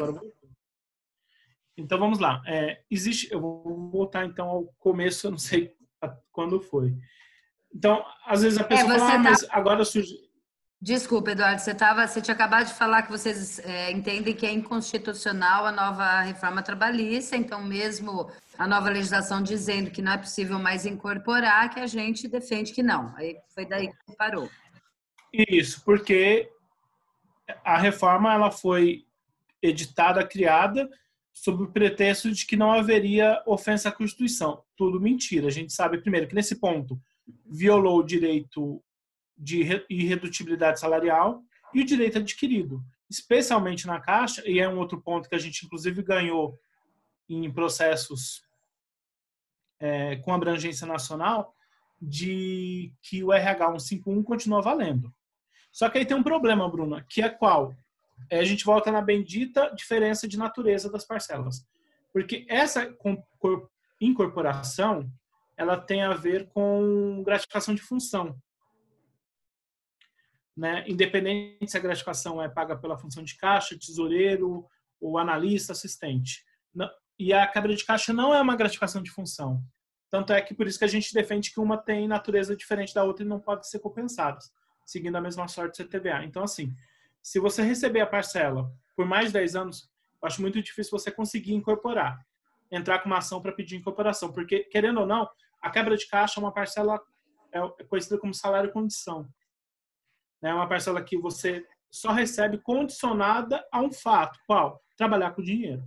Então, vamos lá. Eu vou voltar, então, ao começo, eu não sei quando foi. Então, às vezes a pessoa fala, mas agora surge... Desculpa, Eduardo, você tinha acabado de falar que vocês entendem que é inconstitucional a nova reforma trabalhista, então mesmo a nova legislação dizendo que não é possível mais incorporar, que a gente defende que não. Aí foi daí que parou. Isso, porque a reforma ela foi editada, criada, sob o pretexto de que não haveria ofensa à Constituição. Tudo mentira. A gente sabe, primeiro, que nesse ponto violou o direito de irredutibilidade salarial e o direito adquirido, especialmente na Caixa, e é um outro ponto que a gente, inclusive, ganhou em processos com abrangência nacional, de que o RH 151 continua valendo. Só que aí tem um problema, Bruna, que é qual? A gente volta na bendita diferença de natureza das parcelas. Porque essa incorporação, ela tem a ver com gratificação de função. Né? Independente se a gratificação é paga pela função de caixa, tesoureiro, ou analista, assistente. E a quebra de caixa não é uma gratificação de função. Tanto é que por isso que a gente defende que uma tem natureza diferente da outra e não pode ser compensadas, seguindo a mesma sorte do CTVA. Então, assim, se você receber a parcela por mais de 10 anos, eu acho muito difícil você conseguir incorporar, entrar com uma ação para pedir incorporação, porque, querendo ou não, a quebra de caixa é uma parcela conhecida como salário-condição. É uma parcela que você só recebe condicionada a um fato. Qual? Trabalhar com dinheiro.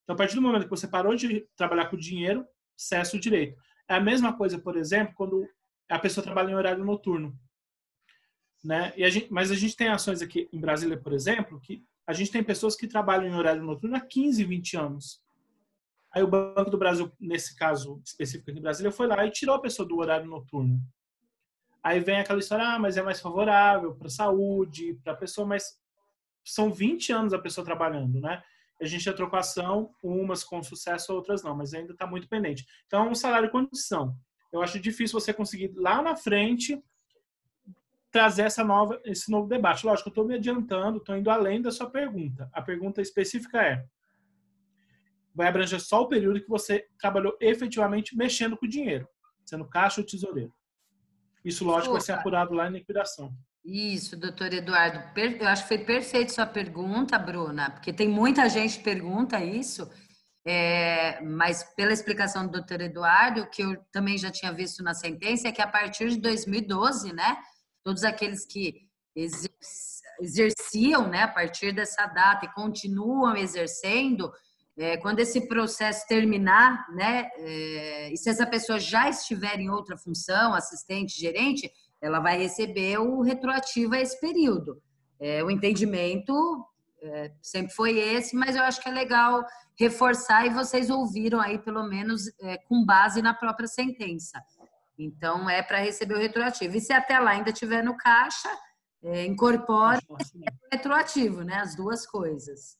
Então, a partir do momento que você parou de trabalhar com dinheiro, cessa o direito. É a mesma coisa, por exemplo, quando a pessoa trabalha em horário noturno, né? Mas a gente tem ações aqui em Brasília, por exemplo, que a gente tem pessoas que trabalham em horário noturno há 15, 20 anos. Aí o Banco do Brasil, nesse caso específico aqui em Brasília, foi lá e tirou a pessoa do horário noturno. Aí vem aquela história, mas é mais favorável para a saúde, para a pessoa, mas são 20 anos a pessoa trabalhando, né? A gente já trocou ação, umas com sucesso, outras não, mas ainda está muito pendente. Então, um salário condição. Eu acho difícil você conseguir lá na frente trazer esse novo debate. Lógico, eu estou me adiantando, estou indo além da sua pergunta. A pergunta específica vai abranger só o período que você trabalhou efetivamente mexendo com o dinheiro, sendo caixa ou tesoureiro. Isso, lógico, vai ser apurado lá em liquidação. Isso, doutor Eduardo. Eu acho que foi perfeito sua pergunta, Bruna, porque tem muita gente que pergunta isso, mas pela explicação do doutor Eduardo, que eu também já tinha visto na sentença, é que a partir de 2012, né, todos aqueles que exerciam, né, a partir dessa data e continuam exercendo, quando esse processo terminar, né, e se essa pessoa já estiver em outra função, assistente, gerente, ela vai receber o retroativo a esse período. O entendimento sempre foi esse, mas eu acho que é legal reforçar, e vocês ouviram aí, pelo menos, com base na própria sentença. Então, é para receber o retroativo. E se até lá ainda estiver no caixa, incorpora o retroativo, né? As duas coisas.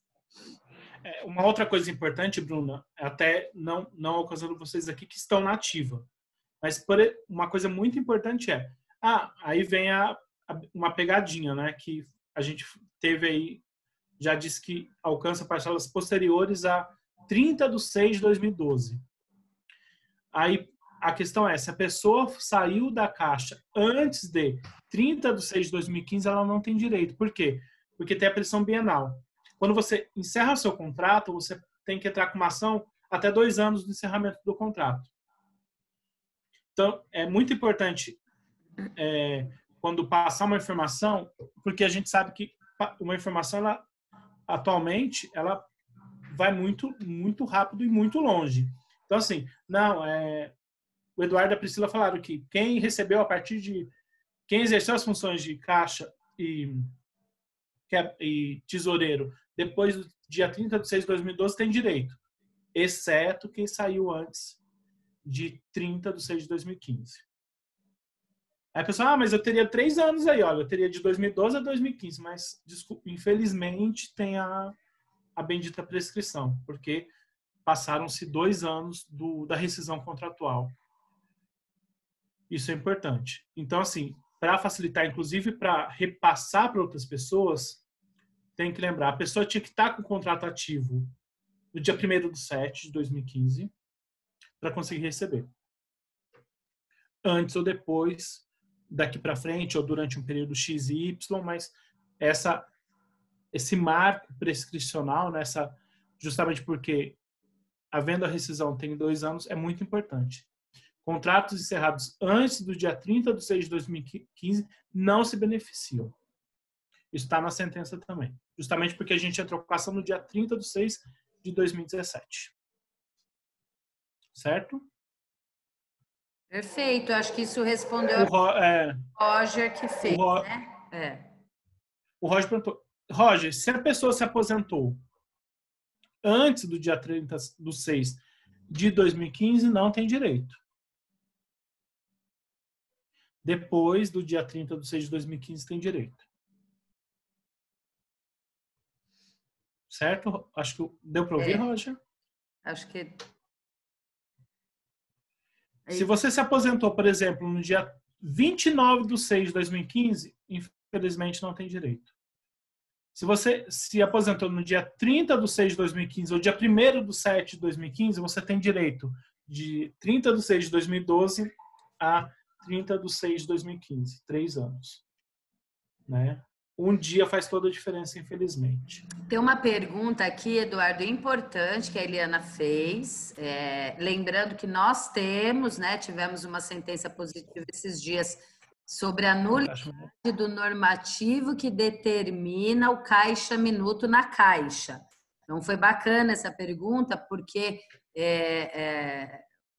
Uma outra coisa importante, Bruna, até não alcançando vocês aqui que estão na ativa, mas uma coisa muito importante aí vem uma pegadinha, né, que a gente teve aí, já disse que alcança parcelas posteriores a 30/6/2012. Aí a questão se a pessoa saiu da Caixa antes de 30/6/2015, ela não tem direito. Por quê? Porque tem a prescrição bienal. Quando você encerra o seu contrato, você tem que entrar com uma ação até 2 anos do encerramento do contrato. Então, é muito importante quando passar uma informação, porque a gente sabe que uma informação, atualmente, ela vai muito, muito rápido e muito longe. Então, assim, o Eduardo e a Priscila falaram que quem recebeu a partir de... Quem exerceu as funções de caixa e tesoureiro depois do dia 30/6/2012 tem direito, exceto quem saiu antes de 30/6/2015. Aí a pessoa, mas eu teria 3 anos aí, olha, eu teria de 2012 a 2015, mas, desculpa, infelizmente tem a bendita prescrição, porque passaram-se 2 anos da rescisão contratual. Isso é importante. Então, assim, para facilitar, inclusive para repassar para outras pessoas, tem que lembrar, a pessoa tinha que estar com o contrato ativo no dia 1/7/2015 para conseguir receber. Antes ou depois, daqui para frente, ou durante um período X e Y, mas esse marco prescricional, justamente porque havendo a rescisão tem 2 anos, é muito importante. Contratos encerrados antes do dia 30/6/2015 não se beneficiam. Isso está na sentença também. Justamente porque a gente entrou com a ação no dia 30/6/2017. Certo? Perfeito. Acho que isso respondeu o Roger que fez, né? O Roger perguntou, Roger, se a pessoa se aposentou antes do dia 30/6/2015, não tem direito. Depois do dia 30/6/2015, tem direito. Certo? Acho que deu para ouvir, Roger? Acho que... Se você se aposentou, por exemplo, no dia 29/6/2015, infelizmente não tem direito. Se você se aposentou no dia 30/6/2015 ou dia 1/7/2015, você tem direito de 30/6/2012 a 30/6/2015, 3 anos. Né? Um dia faz toda a diferença, infelizmente. Tem uma pergunta aqui, Eduardo, importante que a Eliana fez. Lembrando que nós tivemos uma sentença positiva esses dias sobre a nulidade do normativo que determina o caixa minuto na Caixa. Então, foi bacana essa pergunta, porque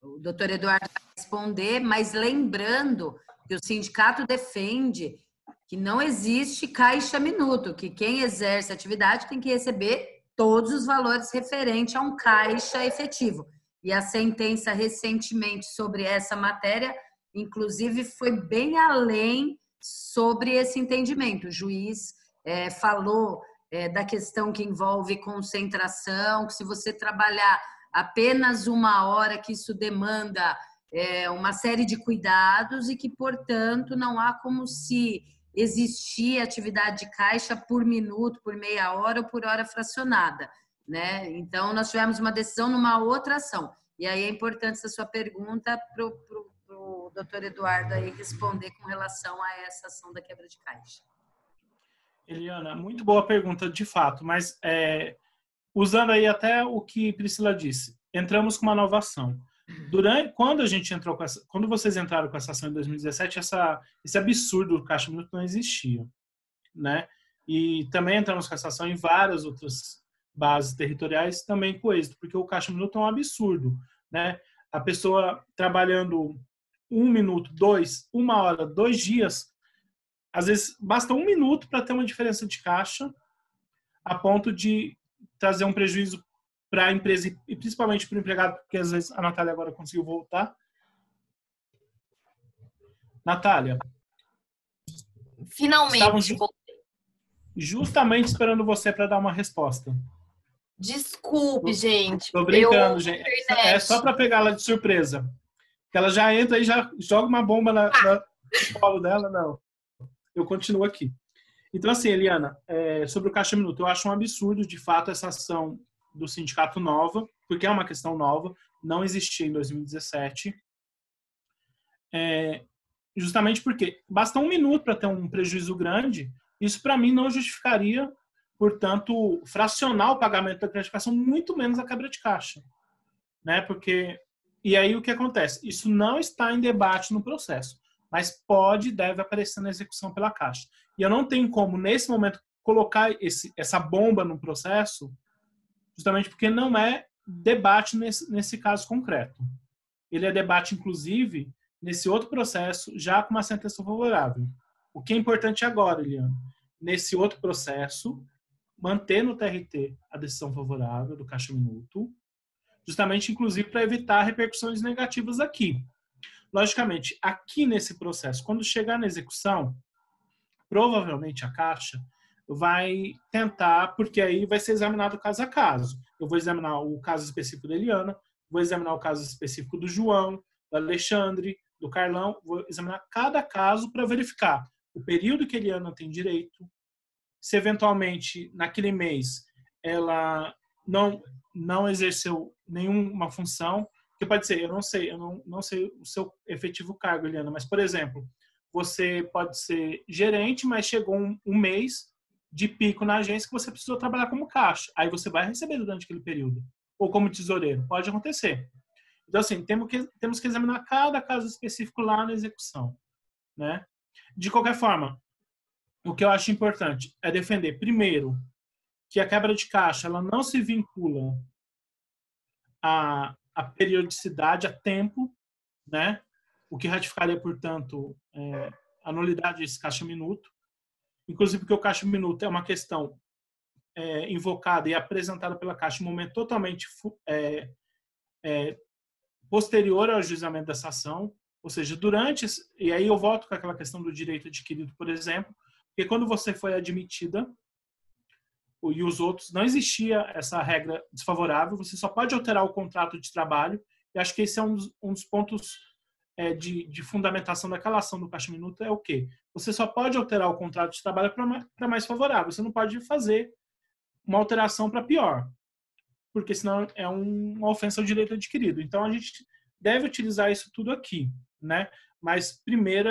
o doutor Eduardo vai responder, mas lembrando que o sindicato defende que não existe caixa minuto, que quem exerce atividade tem que receber todos os valores referentes a um caixa efetivo. E a sentença recentemente sobre essa matéria, inclusive, foi bem além sobre esse entendimento. O juiz falou da questão que envolve concentração, que se você trabalhar apenas 1 hora, que isso demanda uma série de cuidados e que, portanto, não há como se existir atividade de caixa por minuto, por meia hora ou por hora fracionada, né? Então, nós tivemos uma decisão numa outra ação. E aí é importante essa sua pergunta para o doutor Eduardo aí responder com relação a essa ação da quebra de caixa. Eliana, muito boa pergunta, de fato, mas usando aí até o que Priscila disse, entramos com uma nova ação. Quando vocês entraram com essa ação em 2017, esse absurdo do caixa minuto não existia, né? E também entramos com essa ação em várias outras bases territoriais, também com êxito, porque o caixa minuto é um absurdo, né? A pessoa trabalhando 1 minuto, 2, 1 hora, 2 dias, às vezes basta 1 minuto para ter uma diferença de caixa a ponto de trazer um prejuízo para a empresa e principalmente para o empregado, porque às vezes a Natália agora conseguiu voltar. Natália. Finalmente. Justamente esperando você para dar uma resposta. Desculpe, gente. Tô brincando, gente. É só para pegá-la de surpresa. Que ela já entra e já joga uma bomba no colo dela. Não. Eu continuo aqui. Então, assim, Eliana, sobre o caixa minuto, eu acho um absurdo, de fato, essa ação do sindicato nova, porque é uma questão nova, não existia em 2017. Justamente porque basta 1 minuto para ter um prejuízo grande, isso para mim não justificaria, portanto, fracionar o pagamento da gratificação, muito menos a quebra de caixa. Né? Porque, e aí o que acontece? Isso não está em debate no processo, mas pode e deve aparecer na execução pela Caixa. E eu não tenho como, nesse momento, colocar essa bomba no processo, justamente porque não é debate nesse caso concreto. Ele é debate, inclusive, nesse outro processo, já com uma sentença favorável. O que é importante agora, Eliana, nesse outro processo, manter no TRT a decisão favorável do Caixa Minuto, justamente, inclusive, para evitar repercussões negativas aqui. Logicamente, aqui nesse processo, quando chegar na execução, provavelmente a Caixa vai tentar, porque aí vai ser examinado caso a caso. Eu vou examinar o caso específico da Eliana, vou examinar o caso específico do João, do Alexandre, do Carlão, vou examinar cada caso para verificar o período que a Eliana tem direito, se eventualmente naquele mês ela não exerceu nenhuma função, que pode ser, eu não sei o seu efetivo cargo, Eliana, mas, por exemplo, você pode ser gerente, mas chegou um mês de pico na agência que você precisou trabalhar como caixa. Aí você vai receber durante aquele período. Ou como tesoureiro. Pode acontecer. Então, assim, temos que examinar cada caso específico lá na execução. Né? De qualquer forma, o que eu acho importante é defender, primeiro, que a quebra de caixa ela não se vincula à periodicidade, a tempo, né? O que ratificaria, portanto, a nulidade desse caixa-minuto. Inclusive porque o caixa-minuto é uma questão invocada e apresentada pela Caixa em um momento totalmente posterior ao ajuizamento dessa ação, ou seja, e aí eu volto com aquela questão do direito adquirido, por exemplo, porque quando você foi admitida e os outros, não existia essa regra desfavorável, você só pode alterar o contrato de trabalho, e acho que esse é um dos pontos de fundamentação daquela ação do Caixa Minuto, é o quê? Você só pode alterar o contrato de trabalho para mais favorável, você não pode fazer uma alteração para pior, porque senão é uma ofensa ao direito adquirido. Então, a gente deve utilizar isso tudo aqui, né? Mas, primeiro,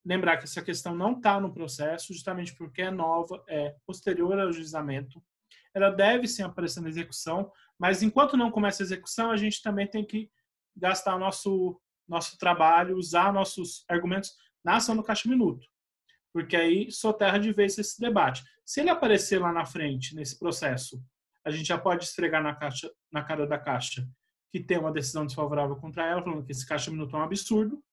lembrar que essa questão não está no processo, justamente porque é nova, é posterior ao juizamento. Ela deve sim aparecer na execução, mas enquanto não começa a execução, a gente também tem que gastar nosso trabalho, usar nossos argumentos na ação do Caixa Minuto, porque aí soterra de vez esse debate. Se ele aparecer lá na frente, nesse processo, a gente já pode esfregar na cara da Caixa que tem uma decisão desfavorável contra ela, falando que esse caixa minuto é um absurdo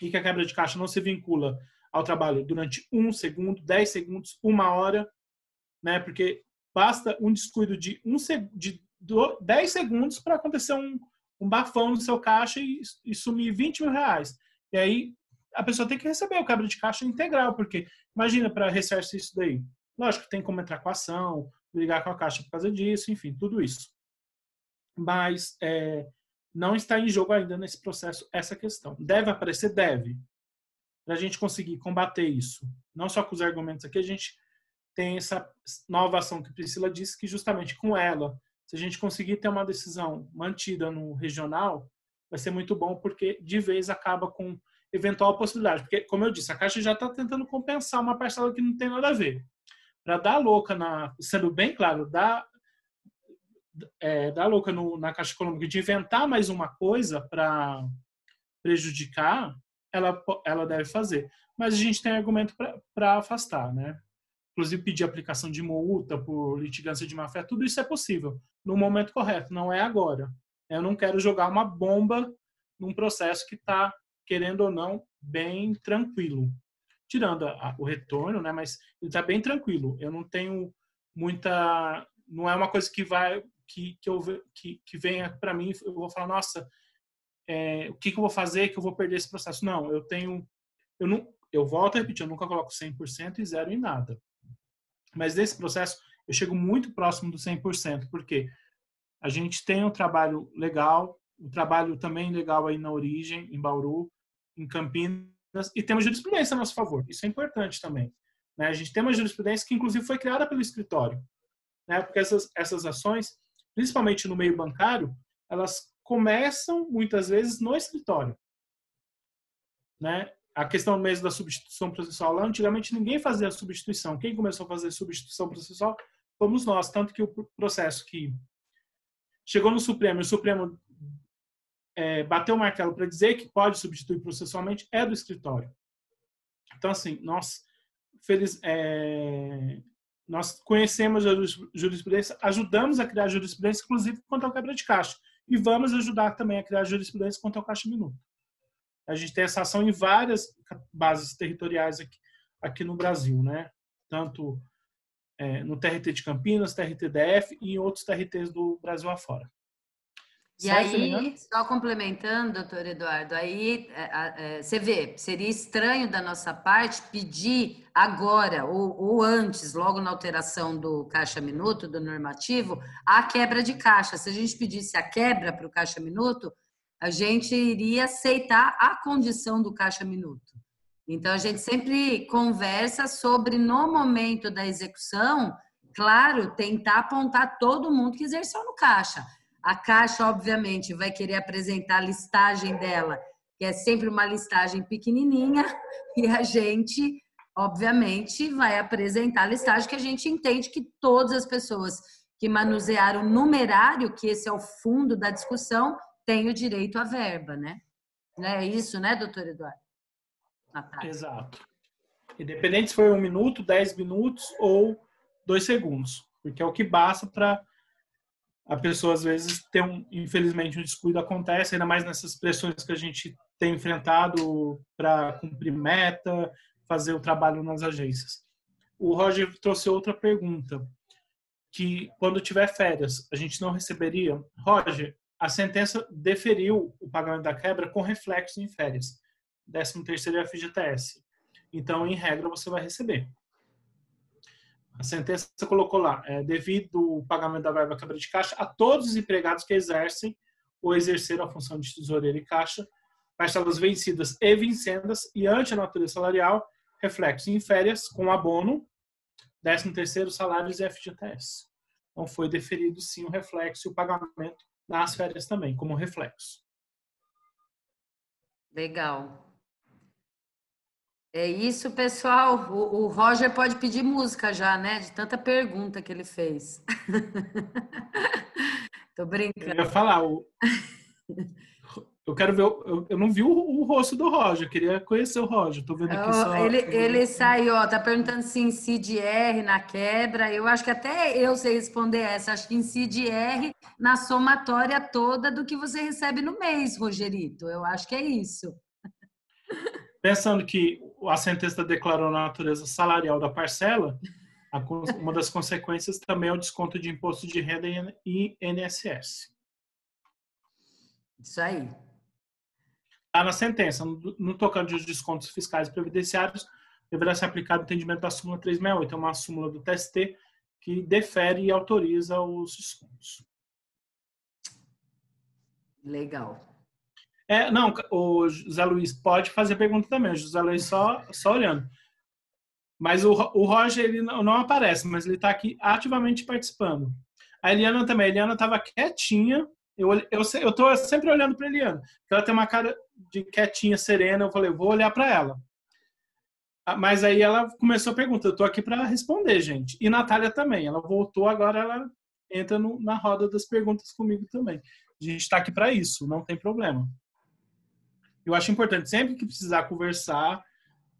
e que a quebra de caixa não se vincula ao trabalho durante 1 segundo, 10 segundos, 1 hora, né? Porque basta um descuido de 10 segundos para acontecer um bafão no seu caixa e sumir 20 mil reais. E aí a pessoa tem que receber o quebra de caixa integral, porque imagina para ressarcir isso daí. Lógico que tem como entrar com a ação, brigar com a caixa por causa disso, enfim, tudo isso. Mas não está em jogo ainda nesse processo essa questão. Deve aparecer? Deve. Para a gente conseguir combater isso, não só com os argumentos aqui, a gente tem essa nova ação que Priscila disse, que justamente com ela, se a gente conseguir ter uma decisão mantida no regional, vai ser muito bom, porque de vez acaba com eventual possibilidade. Porque, como eu disse, a Caixa já está tentando compensar uma parcela que não tem nada a ver. Para dar louca, sendo bem claro, dar louca na Caixa Econômica de inventar mais uma coisa para prejudicar, ela deve fazer. Mas a gente tem argumento para afastar, né? Inclusive pedir aplicação de multa por litigância de má-fé, tudo isso é possível no momento correto, não é agora. Eu não quero jogar uma bomba num processo que está, querendo ou não, bem tranquilo. Tirando o retorno, né? Mas ele está bem tranquilo. Eu não tenho muita... Não é uma coisa que venha para mim, eu vou falar, nossa, o que eu vou fazer que eu vou perder esse processo? Não, eu volto a repetir, eu nunca coloco 100% e zero em nada. Mas nesse processo, eu chego muito próximo do 100%, porque a gente tem um trabalho legal, um trabalho também legal aí na origem, em Bauru, em Campinas, e temos jurisprudência a nosso favor. Isso é importante também, né? A gente tem uma jurisprudência que, inclusive, foi criada pelo escritório, né? Porque essas ações, principalmente no meio bancário, elas começam, muitas vezes, no escritório, né? A questão mesmo da substituição processual lá, antigamente ninguém fazia a substituição. Quem começou a fazer substituição processual fomos nós. Tanto que o processo que chegou no Supremo, e o Supremo bateu o martelo para dizer que pode substituir processualmente, é do escritório. Então, assim, nós conhecemos a jurisprudência, ajudamos a criar a jurisprudência, inclusive, quanto ao quebra de caixa. E vamos ajudar também a criar a jurisprudência quanto ao caixa minuto. A gente tem essa ação em várias bases territoriais aqui no Brasil, né? Tanto no TRT de Campinas, TRT-DF e em outros TRTs do Brasil afora. E certo, aí, só complementando, doutor Eduardo, aí você vê, seria estranho da nossa parte pedir agora ou antes, logo na alteração do caixa minuto, do normativo, a quebra de caixa. Se a gente pedisse a quebra para o caixa minuto, a gente iria aceitar a condição do caixa minuto. Então, a gente sempre conversa sobre, no momento da execução, claro, tentar apontar todo mundo que exerceu no caixa. A Caixa, obviamente, vai querer apresentar a listagem dela, que é sempre uma listagem pequenininha, e a gente, obviamente, vai apresentar a listagem que a gente entende que todas as pessoas que manusearam o numerário, que esse é o fundo da discussão, tem o direito à verba, né? É isso, né, doutor Eduardo? Exato. Independente se foi 1 minuto, 10 minutos ou 2 segundos. Porque é o que basta para a pessoa, às vezes, ter infelizmente, um descuido acontece, ainda mais nessas pressões que a gente tem enfrentado para cumprir meta, fazer o trabalho nas agências. O Roger trouxe outra pergunta, que quando tiver férias, a gente não receberia? Roger, a sentença deferiu o pagamento da quebra com reflexo em férias, 13º FGTS. Então, em regra, você vai receber. A sentença colocou lá, devido o pagamento da verba quebra de caixa a todos os empregados que exercem ou exerceram a função de tesoureiro e caixa, parcelas vencidas e vincendas e ante a natureza salarial, reflexo em férias com abono, 13º salários e FGTS. Então, foi deferido, sim, o reflexo e o pagamento nas férias também, como reflexo. Legal. É isso, pessoal. O Roger pode pedir música já, né? De tanta pergunta que ele fez. Tô brincando. Eu ia falar, Eu quero ver, eu não vi o rosto do Roger, eu queria conhecer o Roger. Tô vendo aqui só. Ele saiu, ó, tá perguntando se incide R na quebra. Eu acho que até eu sei responder essa. Acho que incide R na somatória toda do que você recebe no mês, Rogerito. Eu acho que é isso. Pensando que a sentença declarou a natureza salarial da parcela, uma das consequências também é o desconto de imposto de renda e INSS. Isso aí. Está na sentença, no tocante aos descontos fiscais e previdenciários, deverá ser aplicado o entendimento da súmula 368, é uma súmula do TST que defere e autoriza os descontos. Legal. Não, o José Luiz pode fazer pergunta também, o José Luiz só olhando. Mas o Roger, ele não aparece, mas ele está aqui ativamente participando. A Eliana também, a Eliana estava quietinha, eu estou sempre olhando para a Eliana, porque ela tem uma cara de quietinha, serena, eu falei, vou olhar para ela. Mas aí ela começou a perguntar, eu estou aqui para responder, gente. E Natália também, ela voltou, agora ela entra na roda das perguntas comigo também. A gente está aqui para isso, não tem problema. Eu acho importante, sempre que precisar conversar,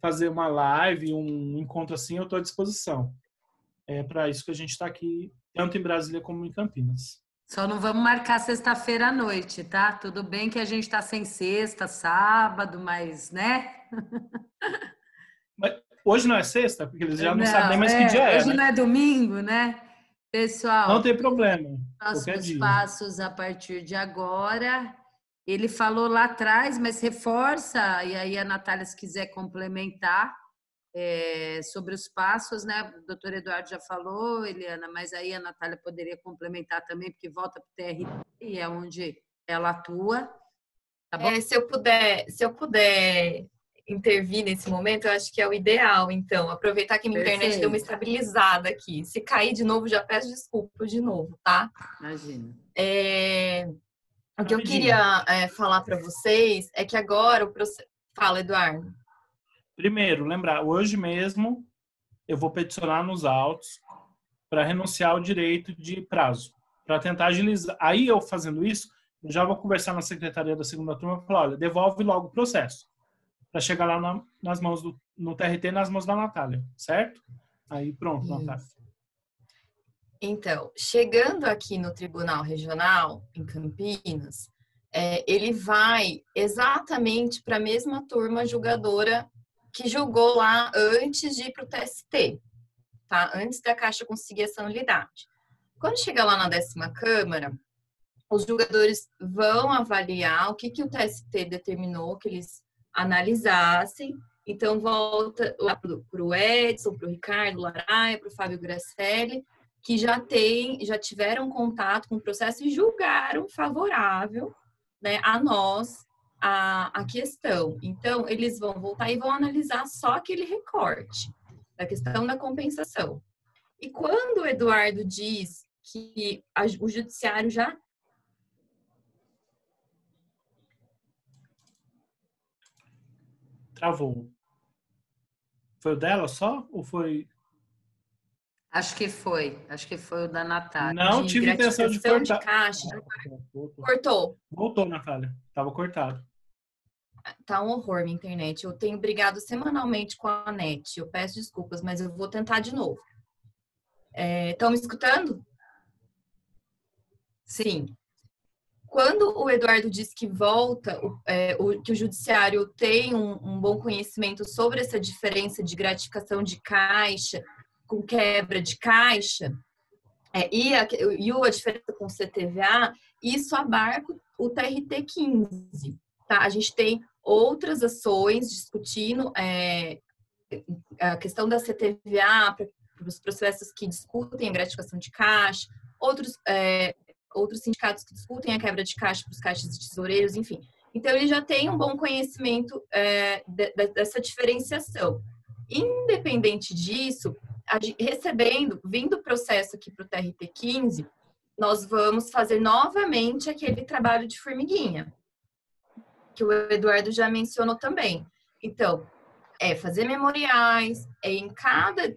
fazer uma live, um encontro assim, eu estou à disposição. É para isso que a gente está aqui, tanto em Brasília como em Campinas. Só não vamos marcar sexta-feira à noite, tá? Tudo bem que a gente está sem sexta, sábado, mas, né? Mas hoje não é sexta? Porque eles já não sabem nem mais que dia é, hoje né? não é domingo, né? Pessoal, não tem problema. Próximos passos a partir de agora. Ele falou lá atrás, mas reforça, e aí a Natália, se quiser complementar sobre os passos, né? O doutor Eduardo já falou, Eliana, mas aí a Natália poderia complementar também, porque volta para o TRT e é onde ela atua. Tá bom? Se eu puder intervir nesse momento, eu acho que é o ideal, então. Aproveitar que minha internet deu uma estabilizada aqui. Se cair de novo, já peço desculpa de novo, tá? Imagina. O que eu queria falar para vocês é que agora o processo... Fala, Eduardo. Primeiro, lembrar, hoje mesmo eu vou peticionar nos autos para renunciar ao direito de prazo, para tentar agilizar. Aí eu fazendo isso, eu já vou conversar na secretaria da segunda turma e falar, olha, devolve logo o processo, para chegar lá nas mãos no TRT, nas mãos da Natália, certo? Aí pronto, Natália. Então, chegando aqui no Tribunal Regional, em Campinas, ele vai exatamente para a mesma turma julgadora que julgou lá antes de ir para o TST, tá? Antes da Caixa conseguir essa nulidade. Quando chegar lá na 10ª Câmara, os julgadores vão avaliar o que o TST determinou que eles analisassem. Então, volta lá para o Edson, para o Ricardo Laraia, para o Fábio Grasselli, que já tiveram contato com o processo e julgaram favorável, né, a nós a questão. Então, eles vão voltar e vão analisar só aquele recorte da questão da compensação. E quando o Eduardo diz que o judiciário já... Travou. Foi o dela só? Ou foi... Acho que foi o da Natália. Não tive intenção de cortar. De caixa. Cortou. Voltou, Natália. Estava cortado. Tá um horror minha internet. Eu tenho brigado semanalmente com a NET. Eu peço desculpas, mas eu vou tentar de novo. Estão me escutando? Sim. Quando o Eduardo diz que volta, que o judiciário tem um bom conhecimento sobre essa diferença de gratificação de caixa com quebra de caixa, e a diferença com o CTVA, isso abarca o TRT 15. Tá? A gente tem outras ações discutindo a questão da CTVA para os processos que discutem a gratificação de caixa, outros sindicatos que discutem a quebra de caixa para os caixas de tesoureiros, enfim. Então, ele já tem um bom conhecimento dessa diferenciação. Independente disso, vindo o processo aqui para o TRT 15, nós vamos fazer novamente aquele trabalho de formiguinha, que o Eduardo já mencionou também. Então, fazer memoriais, em cada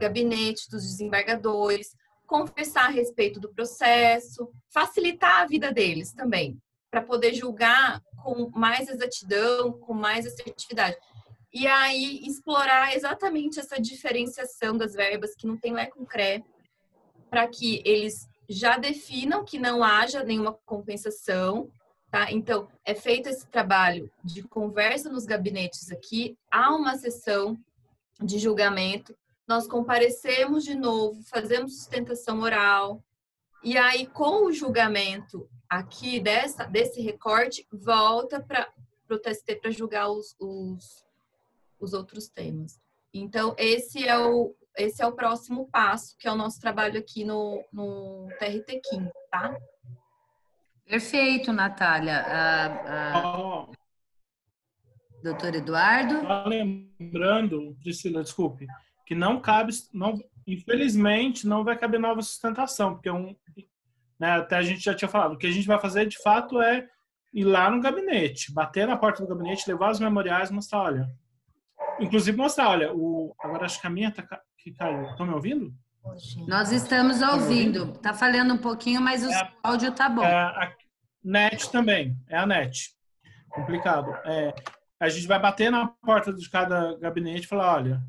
gabinete dos desembargadores, conversar a respeito do processo, facilitar a vida deles também, para poder julgar com mais exatidão, com mais assertividade. E aí explorar exatamente essa diferenciação das verbas que não tem Lé com CRE, para que eles já definam que não haja nenhuma compensação, tá? Então, é feito esse trabalho de conversa nos gabinetes aqui, há uma sessão de julgamento, nós comparecemos de novo, fazemos sustentação oral, e aí com o julgamento aqui desse recorte, volta para o TST para julgar os outros temas. Então, esse é o próximo passo, que é o nosso trabalho aqui no TRT 15, tá? Perfeito, Natália. Doutor Eduardo? Só lembrando, Priscila, desculpe, que não cabe, infelizmente, não vai caber nova sustentação, porque né, até a gente já tinha falado, o que a gente vai fazer, de fato, é ir lá no gabinete, bater na porta do gabinete, levar os memoriais, mostrar, olha, inclusive mostrar, olha, agora acho que a minha que caiu. Estão me ouvindo? Nós estamos ouvindo. Tá falhando um pouquinho, mas o áudio tá bom. A NET também. É a NET. Complicado. A gente vai bater na porta de cada gabinete e falar, olha,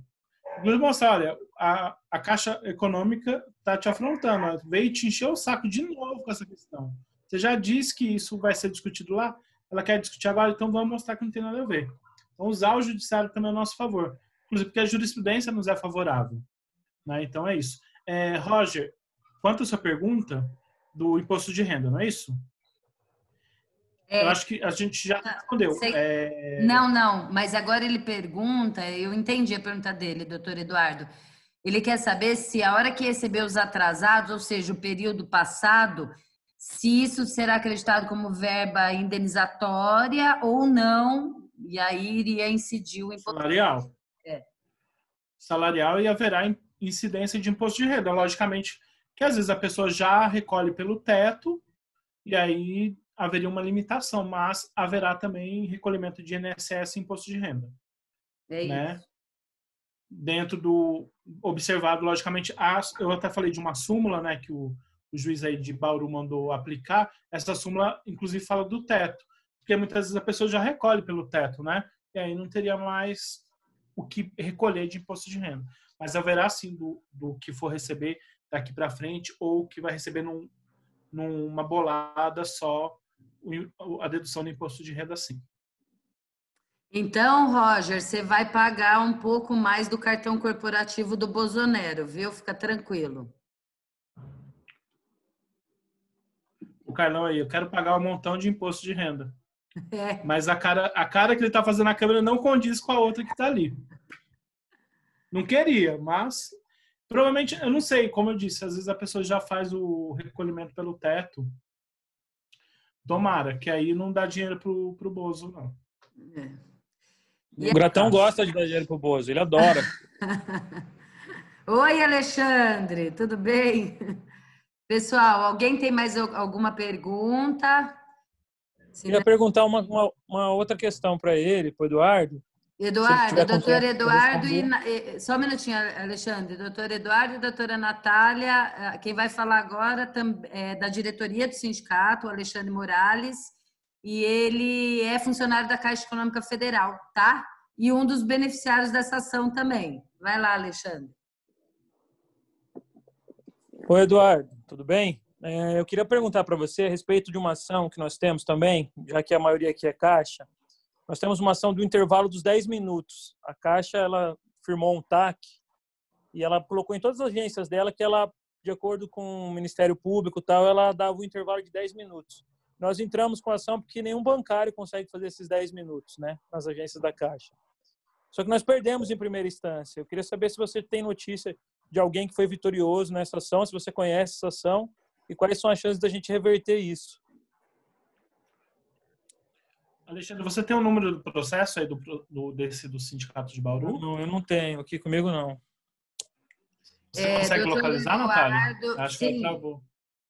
inclusive mostrar, olha, a Caixa Econômica tá te afrontando. Ela veio te encher o saco de novo com essa questão. Você já disse que isso vai ser discutido lá, ela quer discutir agora, então vamos mostrar que não tem nada a ver. Então, usar o judiciário também a nosso favor. Inclusive, porque a jurisprudência nos é favorável. Né? Então, é isso. Roger, quanto à sua pergunta do imposto de renda, não é isso? Eu acho que a gente já respondeu. Não, mas agora ele pergunta, eu entendi a pergunta dele, doutor Eduardo. Ele quer saber se a hora que recebeu os atrasados, ou seja, o período passado, se isso será acreditado como verba indenizatória ou não, e aí iria incidir o imposto salarial. Salarial, e haverá incidência de imposto de renda. Logicamente que às vezes a pessoa já recolhe pelo teto e aí haveria uma limitação, mas haverá também recolhimento de INSS e imposto de renda. Né? Dentro do observado, logicamente, eu até falei de uma súmula, né, que o juiz aí de Bauru mandou aplicar. Essa súmula, inclusive, fala do teto, porque muitas vezes a pessoa já recolhe pelo teto, né? E aí não teria mais o que recolher de imposto de renda. Mas haverá, sim, do que for receber daqui para frente ou que vai receber numa bolada só a dedução do imposto de renda, sim. Então, Roger, você vai pagar um pouco mais do cartão corporativo do Bolsonaro, viu? Fica tranquilo. O Carlão aí, eu quero pagar um montão de imposto de renda. Mas a cara que ele está fazendo na câmera não condiz com a outra que está ali. Não queria, mas provavelmente, eu não sei, como eu disse, às vezes a pessoa já faz o recolhimento pelo teto. Tomara, que aí não dá dinheiro pro Bozo, não. O Gratão gosta de dar dinheiro pro Bozo, ele adora. Oi, Alexandre, tudo bem? Pessoal, alguém tem mais alguma pergunta? Queria perguntar uma outra questão para ele, para o Eduardo. Eduardo, doutor Eduardo só um minutinho, Alexandre. Doutor Eduardo e doutora Natália, quem vai falar agora é da diretoria do sindicato, o Alexandre Morales, e ele é funcionário da Caixa Econômica Federal, tá? E um dos beneficiários dessa ação também. Vai lá, Alexandre. Oi, Eduardo, tudo bem? Eu queria perguntar para você a respeito de uma ação que nós temos também, já que a maioria aqui é Caixa. Nós temos uma ação do intervalo dos 10 minutos. A Caixa, ela firmou um TAC e ela colocou em todas as agências dela que ela, de acordo com o Ministério Público e tal, ela dava um intervalo de 10 minutos. Nós entramos com a ação porque nenhum bancário consegue fazer esses 10 minutos, né, nas agências da Caixa. Só que nós perdemos em primeira instância. Eu queria saber se você tem notícia de alguém que foi vitorioso nessa ação, se você conhece essa ação e quais são as chances da gente reverter isso. Alexandre, você tem o número do processo aí do Sindicato de Bauru? Não, eu não tenho. Aqui comigo, não. Você consegue localizar, Eduardo, Natália? Acho que ela travou.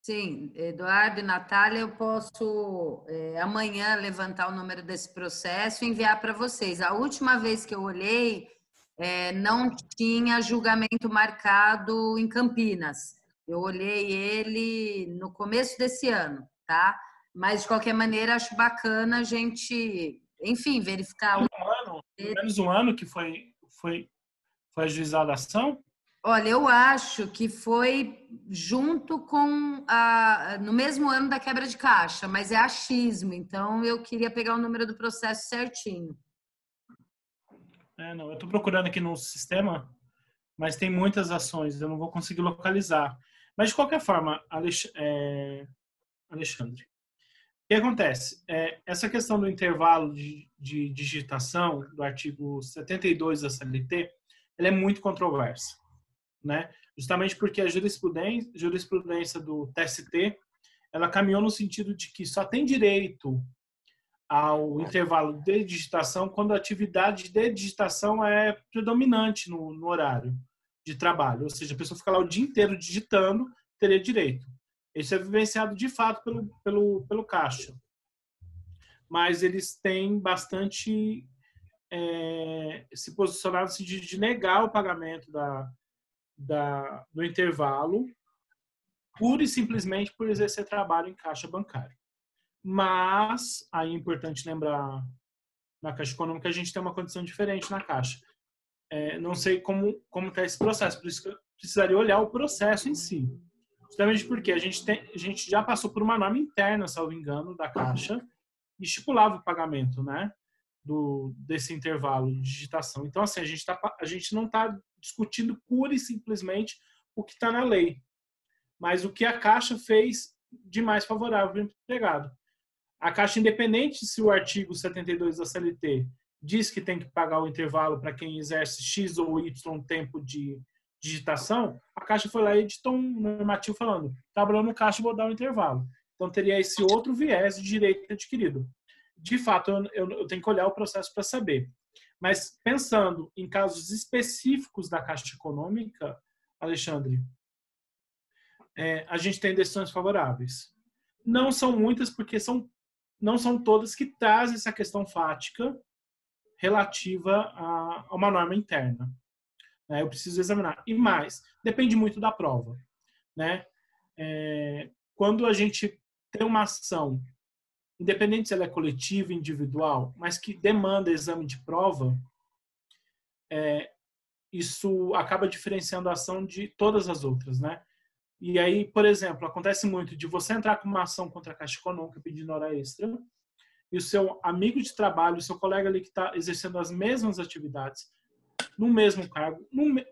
Sim, Eduardo e Natália, eu posso amanhã levantar o número desse processo e enviar para vocês. A última vez que eu olhei, não tinha julgamento marcado em Campinas. Eu olhei ele no começo desse ano, tá? Mas, de qualquer maneira, acho bacana a gente, enfim, verificar. Pelo menos um ano que foi ajuizada a ação? Olha, eu acho que foi junto com no mesmo ano da quebra de caixa, mas é achismo, então eu queria pegar o número do processo certinho. Não, eu estou procurando aqui no sistema, mas tem muitas ações, eu não vou conseguir localizar. Mas, de qualquer forma, Alexandre, o que acontece? Essa questão do intervalo de digitação do artigo 72 da CLT, ela é muito controversa, né? Justamente porque a jurisprudência do TST, ela caminhou no sentido de que só tem direito ao intervalo de digitação quando a atividade de digitação é predominante no horário de trabalho. Ou seja, a pessoa fica lá o dia inteiro digitando, teria direito. Isso é vivenciado de fato pelo Caixa. Mas eles têm bastante se posicionado de negar o pagamento do intervalo pura e simplesmente por exercer trabalho em caixa bancária. Mas, aí é importante lembrar, na Caixa Econômica a gente tem uma condição diferente na Caixa. Não sei como está esse processo, por isso que eu precisaria olhar o processo em si. Justamente porque a gente já passou por uma norma interna, salvo engano, da Caixa, e estipulava o pagamento, né, desse intervalo de digitação. Então, assim, a gente não está discutindo pura e simplesmente o que está na lei, mas o que a Caixa fez de mais favorável para o empregado. A Caixa, independente se o artigo 72 da CLT diz que tem que pagar o intervalo para quem exerce X ou Y tempo de digitação, a Caixa foi lá e editou um normativo falando, trabalhando no Caixa, vou dar o intervalo. Então, teria esse outro viés de direito adquirido. De fato, eu tenho que olhar o processo para saber. Mas, pensando em casos específicos da Caixa Econômica, Alexandre, a gente tem decisões favoráveis. Não são muitas, porque não são todas que trazem essa questão fática relativa a uma norma interna. Eu preciso examinar. E mais, depende muito da prova, né? Quando a gente tem uma ação, independente se ela é coletiva, individual, mas que demanda exame de prova, isso acaba diferenciando a ação de todas as outras, né? E aí, por exemplo, acontece muito de você entrar com uma ação contra a Caixa Econômica pedindo hora extra e o seu amigo de trabalho, o seu colega ali que está exercendo as mesmas atividades, no mesmo cargo,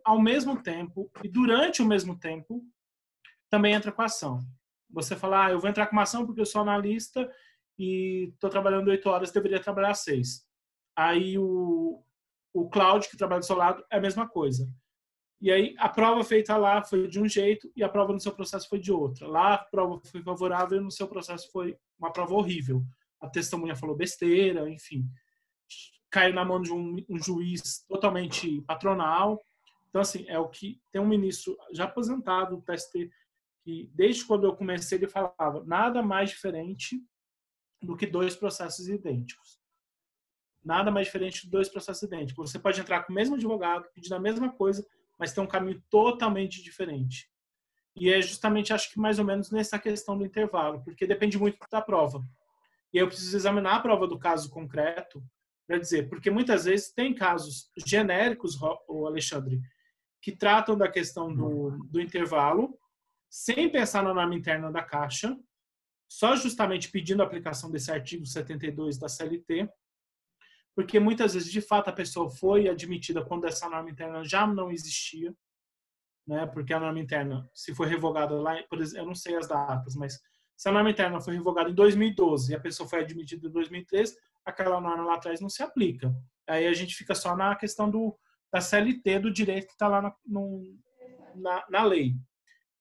ao mesmo tempo e durante o mesmo tempo, também entra com a ação. Você fala, eu vou entrar com uma ação porque eu sou analista e estou trabalhando 8 horas, deveria trabalhar 6. Aí o Cláudio, que trabalha do seu lado, é a mesma coisa. E aí a prova feita lá foi de um jeito e a prova no seu processo foi de outra. Lá a prova foi favorável e no seu processo foi uma prova horrível. A testemunha falou besteira, enfim. Caiu na mão de um juiz totalmente patronal. Então, assim, é o que tem um ministro já aposentado do TST, que desde quando eu comecei ele falava nada mais diferente do que 2 processos idênticos. Nada mais diferente de 2 processos idênticos. Você pode entrar com o mesmo advogado, pedindo a mesma coisa, mas tem um caminho totalmente diferente. E é justamente, acho que mais ou menos nessa questão do intervalo, porque depende muito da prova. E aí eu preciso examinar a prova do caso concreto para dizer, porque muitas vezes tem casos genéricos, o Alexandre, que tratam da questão do intervalo, sem pensar na norma interna da Caixa, só justamente pedindo a aplicação desse artigo 72 da CLT, porque muitas vezes, de fato, a pessoa foi admitida quando essa norma interna já não existia, né? Porque a norma interna, se foi revogada lá, por exemplo, eu não sei as datas, mas se a norma interna foi revogada em 2012 e a pessoa foi admitida em 2013, aquela norma lá atrás não se aplica. Aí a gente fica só na questão da CLT, do direito que está lá na lei.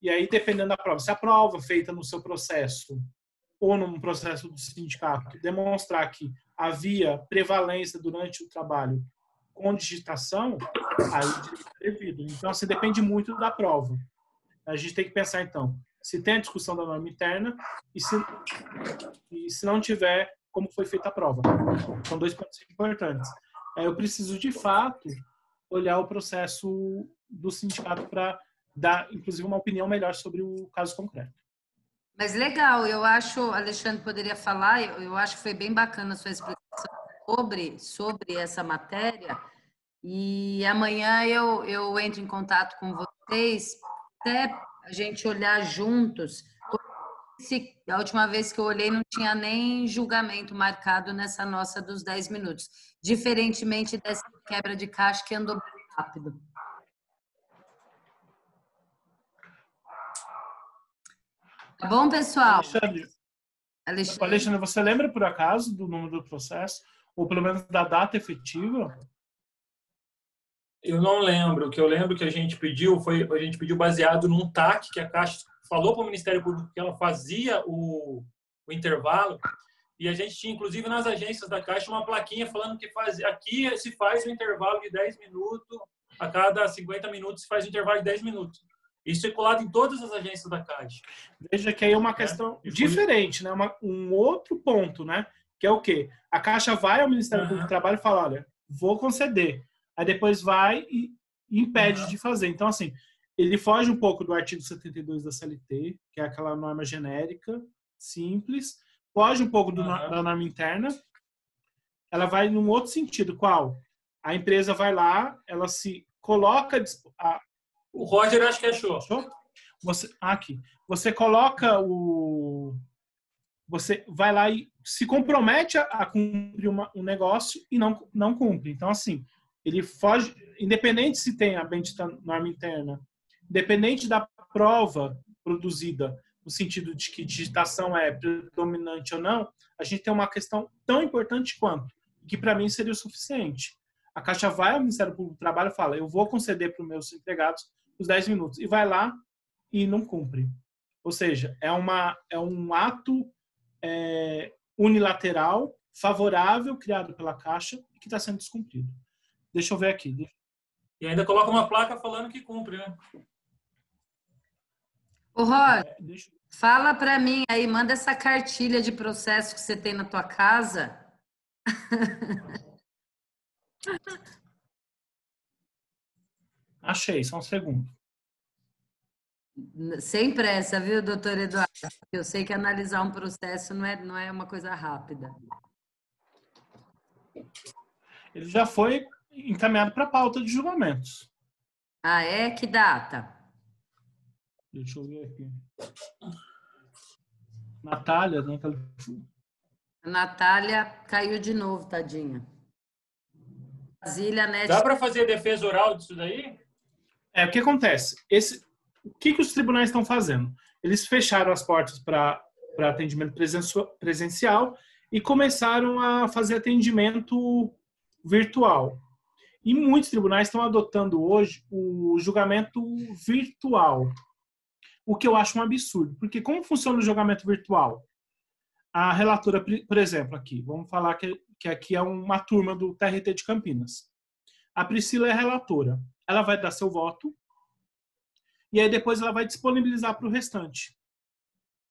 E aí, dependendo da prova, se a prova feita no seu processo ou num processo do sindicato demonstrar que havia prevalência durante o trabalho com digitação, aí o direito é devido. Então, assim, depende muito da prova. A gente tem que pensar, então, se tem a discussão da norma interna e se não tiver, como foi feita a prova. São 2 pontos importantes. Eu preciso, de fato, olhar o processo do sindicato para dar, inclusive, uma opinião melhor sobre o caso concreto. Mas legal, eu acho, Alexandre poderia falar, eu acho que foi bem bacana a sua explicação sobre essa matéria. E amanhã eu entro em contato com vocês, até a gente olhar juntos. A última vez que eu olhei não tinha nem julgamento marcado nessa nossa dos 10 minutos, diferentemente dessa quebra de caixa que andou bem rápido. Tá bom, pessoal? Alexandre, você lembra por acaso do número do processo? Ou pelo menos da data efetiva? Eu não lembro. O que eu lembro que a gente pediu baseado num TAC que a Caixa falou para o Ministério Público que ela fazia o intervalo, e a gente tinha, inclusive, nas agências da Caixa, uma plaquinha falando que aqui se faz o intervalo de 10 minutos, a cada 50 minutos se faz o intervalo de 10 minutos. Isso é colado em todas as agências da Caixa. Veja que aí é uma questão diferente, né? Um outro ponto, né? Que é o quê? A Caixa vai ao Ministério Público do Trabalho e fala, olha, vou conceder. Aí depois vai e impede de fazer. Então, assim, ele foge um pouco do artigo 72 da CLT, que é aquela norma genérica, simples, foge um pouco da norma interna, ela vai num outro sentido. Qual? A empresa vai lá, ela se coloca... O Roger acho que achou. Aqui. Você coloca Você vai lá e se compromete a cumprir um negócio e não cumpre. Então, assim, ele foge, independente se tem a bendita norma interna, independente da prova produzida, no sentido de que digitação é predominante ou não, a gente tem uma questão tão importante quanto, que para mim seria o suficiente. A Caixa vai ao Ministério Público do Trabalho e fala, eu vou conceder para os meus empregados os 10 minutos. E vai lá e não cumpre. Ou seja, é um ato unilateral, favorável, criado pela Caixa, que está sendo descumprido. Deixa eu ver aqui. E ainda coloca uma placa falando que cumpre, né? Ô, Roger, fala para mim aí, manda essa cartilha de processo que você tem na tua casa. Achei, só um segundo. Sem pressa, viu, doutor Eduardo? Eu sei que analisar um processo não é uma coisa rápida. Ele já foi encaminhado para a pauta de julgamentos. Ah, é? Que data? Deixa eu ver aqui. Natália, né? A Natália caiu de novo, tadinha. Brasília, né? Dá para fazer defesa oral disso daí? O que acontece? O que os tribunais estão fazendo? Eles fecharam as portas para atendimento presencial e começaram a fazer atendimento virtual. E muitos tribunais estão adotando hoje o julgamento virtual, o que eu acho um absurdo. Porque como funciona o julgamento virtual? A relatora, por exemplo, aqui, vamos falar que aqui é uma turma do TRT de Campinas. A Priscila é a relatora. Ela vai dar seu voto e aí depois ela vai disponibilizar para o restante,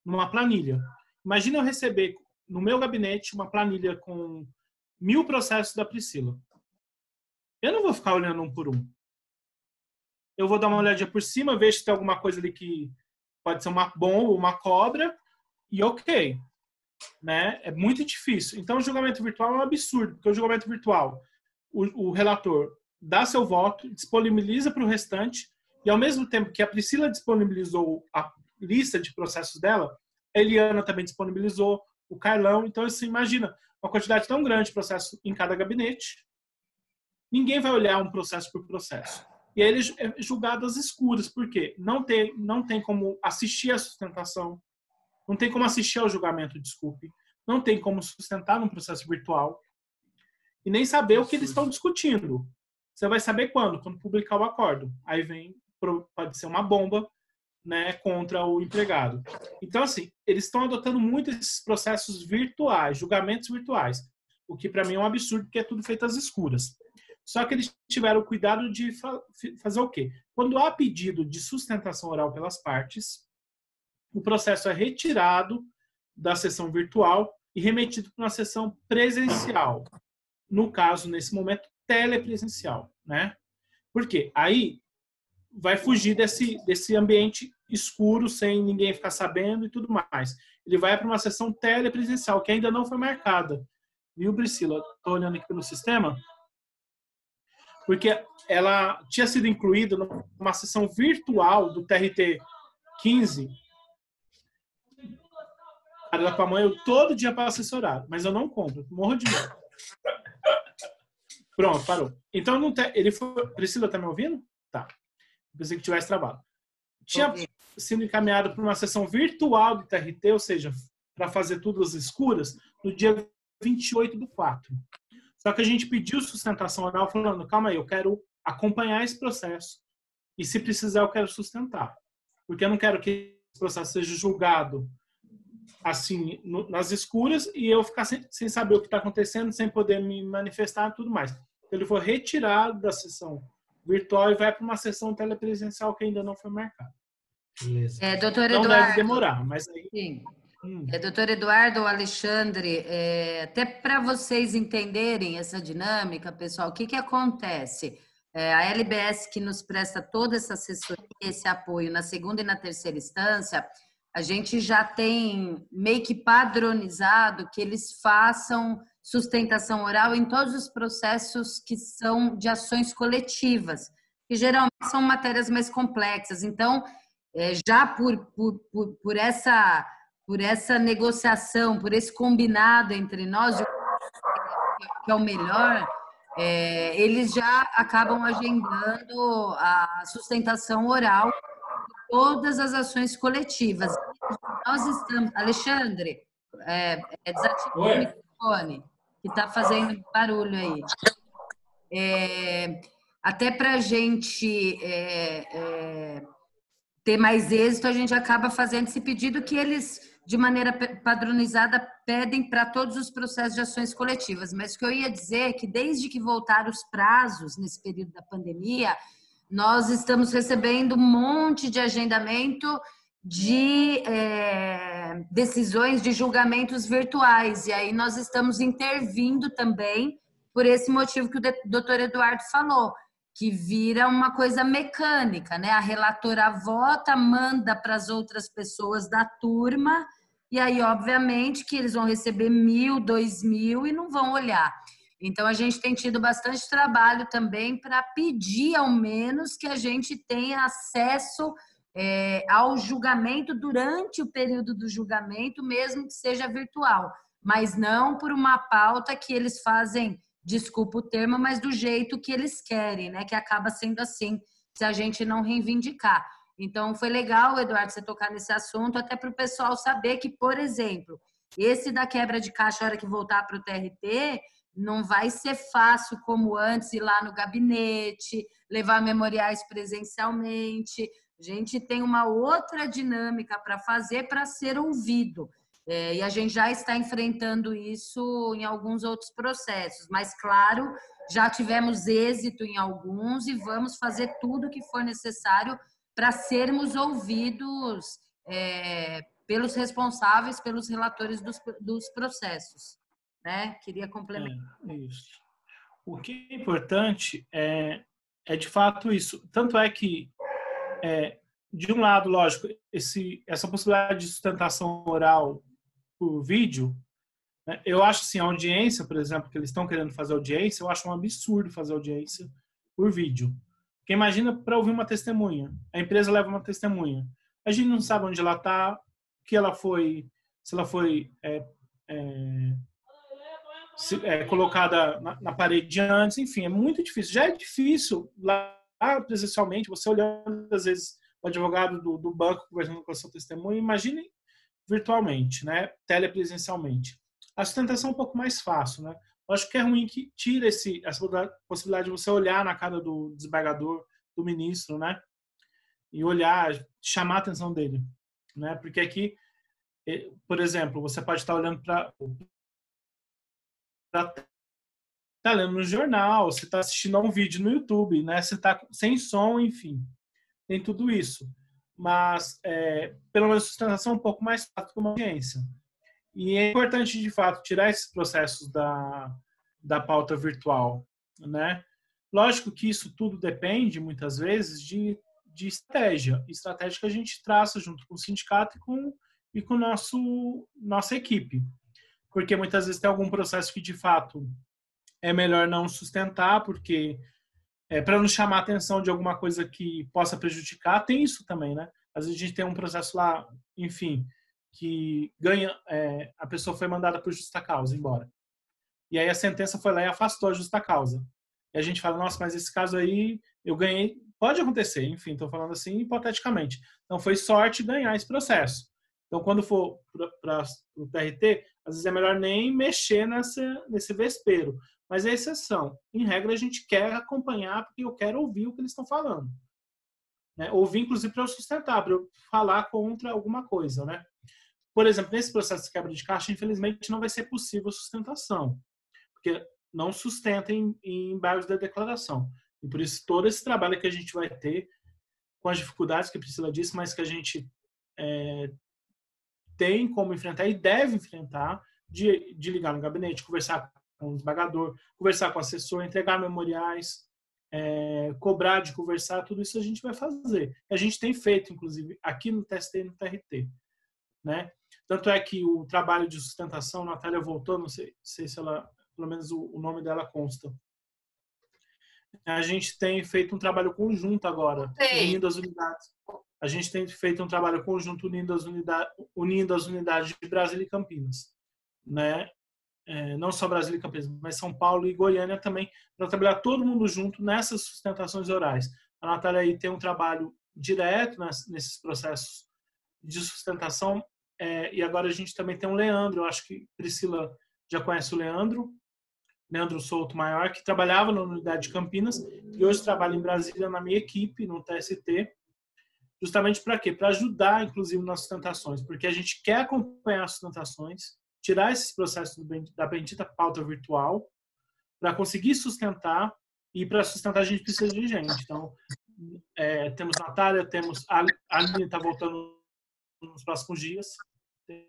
numa planilha. Imagina eu receber no meu gabinete uma planilha com 1000 processos da Priscila. Eu não vou ficar olhando um por um. Eu vou dar uma olhadinha por cima, ver se tem alguma coisa ali que pode ser uma bomba, uma cobra, e ok. Né? É muito difícil. Então, o julgamento virtual é um absurdo, porque o julgamento virtual, o relator dá seu voto, disponibiliza para o restante, e ao mesmo tempo que a Priscila disponibilizou a lista de processos dela, a Eliana também disponibilizou, o Carlão. Então, você imagina uma quantidade tão grande de processos em cada gabinete, ninguém vai olhar um processo por processo. E aí ele é julgado às escuras, porque não tem como assistir à sustentação, não tem como assistir ao julgamento, desculpe, não tem como sustentar num processo virtual e nem saber o que eles estão discutindo. Você vai saber quando publicar o acordo. Aí pode ser uma bomba, né, contra o empregado. Então, assim, eles estão adotando muito esses processos virtuais, julgamentos virtuais, o que para mim é um absurdo, porque é tudo feito às escuras. Só que eles tiveram o cuidado de fazer o quê? Quando há pedido de sustentação oral pelas partes, o processo é retirado da sessão virtual e remetido para uma sessão presencial. No caso, nesse momento, telepresencial, né? Por quê? Aí vai fugir desse ambiente escuro, sem ninguém ficar sabendo e tudo mais. Ele vai para uma sessão telepresencial, que ainda não foi marcada. Viu, Priscila? Estou olhando aqui pelo sistema. Porque ela tinha sido incluída numa sessão virtual do TRT 15. Cara, com a mãe, eu todo dia passo esse horário, mas eu não compro, morro de medo. Pronto, parou. Então, não tem, ele foi... Priscila, tá me ouvindo? Tá. Pensei que tivesse trabalho. Tinha sido encaminhado para uma sessão virtual do TRT, ou seja, para fazer tudo às escuras, no dia 28/4. Só que a gente pediu sustentação oral falando, calma aí, eu quero acompanhar esse processo. E se precisar, eu quero sustentar. Porque eu não quero que esse processo seja julgado assim, nas escuras, e eu ficar sem saber o que está acontecendo, sem poder me manifestar e tudo mais. Então, ele foi retirado da sessão virtual e vai para uma sessão telepresencial que ainda não foi marcada. Beleza. Doutor Não Eduardo, deve demorar, mas aí... Sim. Doutor Eduardo, Alexandre, até para vocês entenderem essa dinâmica, pessoal, o que acontece? A LBS que nos presta toda essa assessoria, esse apoio na segunda e na terceira instância, a gente já tem meio que padronizado que eles façam sustentação oral em todos os processos que são de ações coletivas, que geralmente são matérias mais complexas. Então, já por essa negociação, por esse combinado entre nós, que é o melhor, eles já acabam agendando a sustentação oral de todas as ações coletivas. Nós estamos... Alexandre, desativa o microfone, que está fazendo barulho aí. Até para a gente ter mais êxito, a gente acaba fazendo esse pedido que eles, de maneira padronizada, pedem para todos os processos de ações coletivas. Mas o que eu ia dizer é que, desde que voltaram os prazos nesse período da pandemia, nós estamos recebendo um monte de agendamento de decisões de julgamentos virtuais. E aí nós estamos intervindo também por esse motivo que o doutor Eduardo falou, que vira uma coisa mecânica, né? A relatora vota, manda para as outras pessoas da turma, e aí, obviamente, que eles vão receber 1.000, 2.000 e não vão olhar. Então, a gente tem tido bastante trabalho também para pedir, ao menos, que a gente tenha acesso ao julgamento durante o período do julgamento, mesmo que seja virtual, mas não por uma pauta que eles fazem, desculpa o termo, mas do jeito que eles querem, né? Que acaba sendo assim, se a gente não reivindicar. Então, foi legal, Eduardo, você tocar nesse assunto, até para o pessoal saber que, por exemplo, esse da quebra de caixa, a hora que voltar para o TRT, não vai ser fácil como antes ir lá no gabinete, levar memoriais presencialmente. A gente tem uma outra dinâmica para fazer para ser ouvido. E a gente já está enfrentando isso em alguns outros processos. Mas, claro, já tivemos êxito em alguns e vamos fazer tudo o que for necessário para sermos ouvidos pelos responsáveis, pelos relatores dos processos. Né? Queria complementar. Isso. O que é importante é de fato isso. Tanto é que, de um lado, lógico, essa possibilidade de sustentação oral por vídeo, né, eu acho assim, a audiência, por exemplo, que eles estão querendo fazer audiência, eu acho um absurdo fazer audiência por vídeo. Porque imagina para ouvir uma testemunha. A empresa leva uma testemunha. A gente não sabe onde ela está, que ela foi, se ela foi colocada na parede antes, enfim, é muito difícil. Já é difícil lá presencialmente, você olhando, às vezes, o advogado do banco conversando com a sua testemunha, imagine virtualmente, né? Telepresencialmente. A sustentação é um pouco mais fácil, né? Eu acho que é ruim que tira essa possibilidade de você olhar na cara do desembargador, do ministro, né? E olhar, chamar a atenção dele, né? Porque aqui, por exemplo, você pode estar olhando para tá lendo no jornal, você está assistindo a um vídeo no YouTube, né? Você está sem som, enfim, tem tudo isso. Mas, pelo menos, a sustentação é um pouco mais fácil que uma audiência. E é importante, de fato, tirar esses processos da pauta virtual, né? Lógico que isso tudo depende, muitas vezes, de de estratégia. Estratégia que a gente traça junto com o sindicato e com nossa equipe. Porque muitas vezes tem algum processo que, de fato, é melhor não sustentar, porque para não chamar a atenção de alguma coisa que possa prejudicar, tem isso também, né? Às vezes a gente tem um processo lá, enfim, que ganha, a pessoa foi mandada por justa causa embora. E aí a sentença foi lá e afastou a justa causa. E a gente fala, nossa, mas esse caso aí eu ganhei. Pode acontecer, enfim, estou falando assim hipoteticamente. Então foi sorte ganhar esse processo. Então quando for para o TRT, às vezes é melhor nem mexer nesse vespeiro. Mas é exceção. Em regra, a gente quer acompanhar porque eu quero ouvir o que eles estão falando. Né? Ouvir, inclusive, para eu sustentar, para eu falar contra alguma coisa. Né? Por exemplo, nesse processo de quebra de caixa, infelizmente, não vai ser possível sustentação. Porque não sustenta em embargos da declaração. E por isso, todo esse trabalho que a gente vai ter, com as dificuldades que a Priscila disse, mas que a gente tem como enfrentar e deve enfrentar, de ligar no gabinete, conversar com o desembargador, conversar com o assessor, entregar memoriais, cobrar de conversar, tudo isso a gente vai fazer. A gente tem feito, inclusive, aqui no TST e no TRT. Né? Tanto é que o trabalho de sustentação, a Natália voltou, não sei se ela, pelo menos o nome dela consta. A gente tem feito um trabalho conjunto agora, unindo as unidades. A gente tem feito um trabalho conjunto unindo as unidades de Brasília e Campinas. Né? Não só Brasília e Campinas, mas São Paulo e Goiânia também, para trabalhar todo mundo junto nessas sustentações orais. A Natália aí tem um trabalho direto nesses processos de sustentação, e agora a gente também tem o Leandro, eu acho que Priscila já conhece o Leandro Souto Maior, que trabalhava na unidade de Campinas e hoje trabalha em Brasília na minha equipe, no TST, justamente para quê? Para ajudar, inclusive, nas sustentações, porque a gente quer acompanhar as sustentações, tirar esses processos da bendita pauta virtual, para conseguir sustentar, e para sustentar a gente precisa de gente. Então, temos Natália, temos a Aline está voltando nos próximos dias,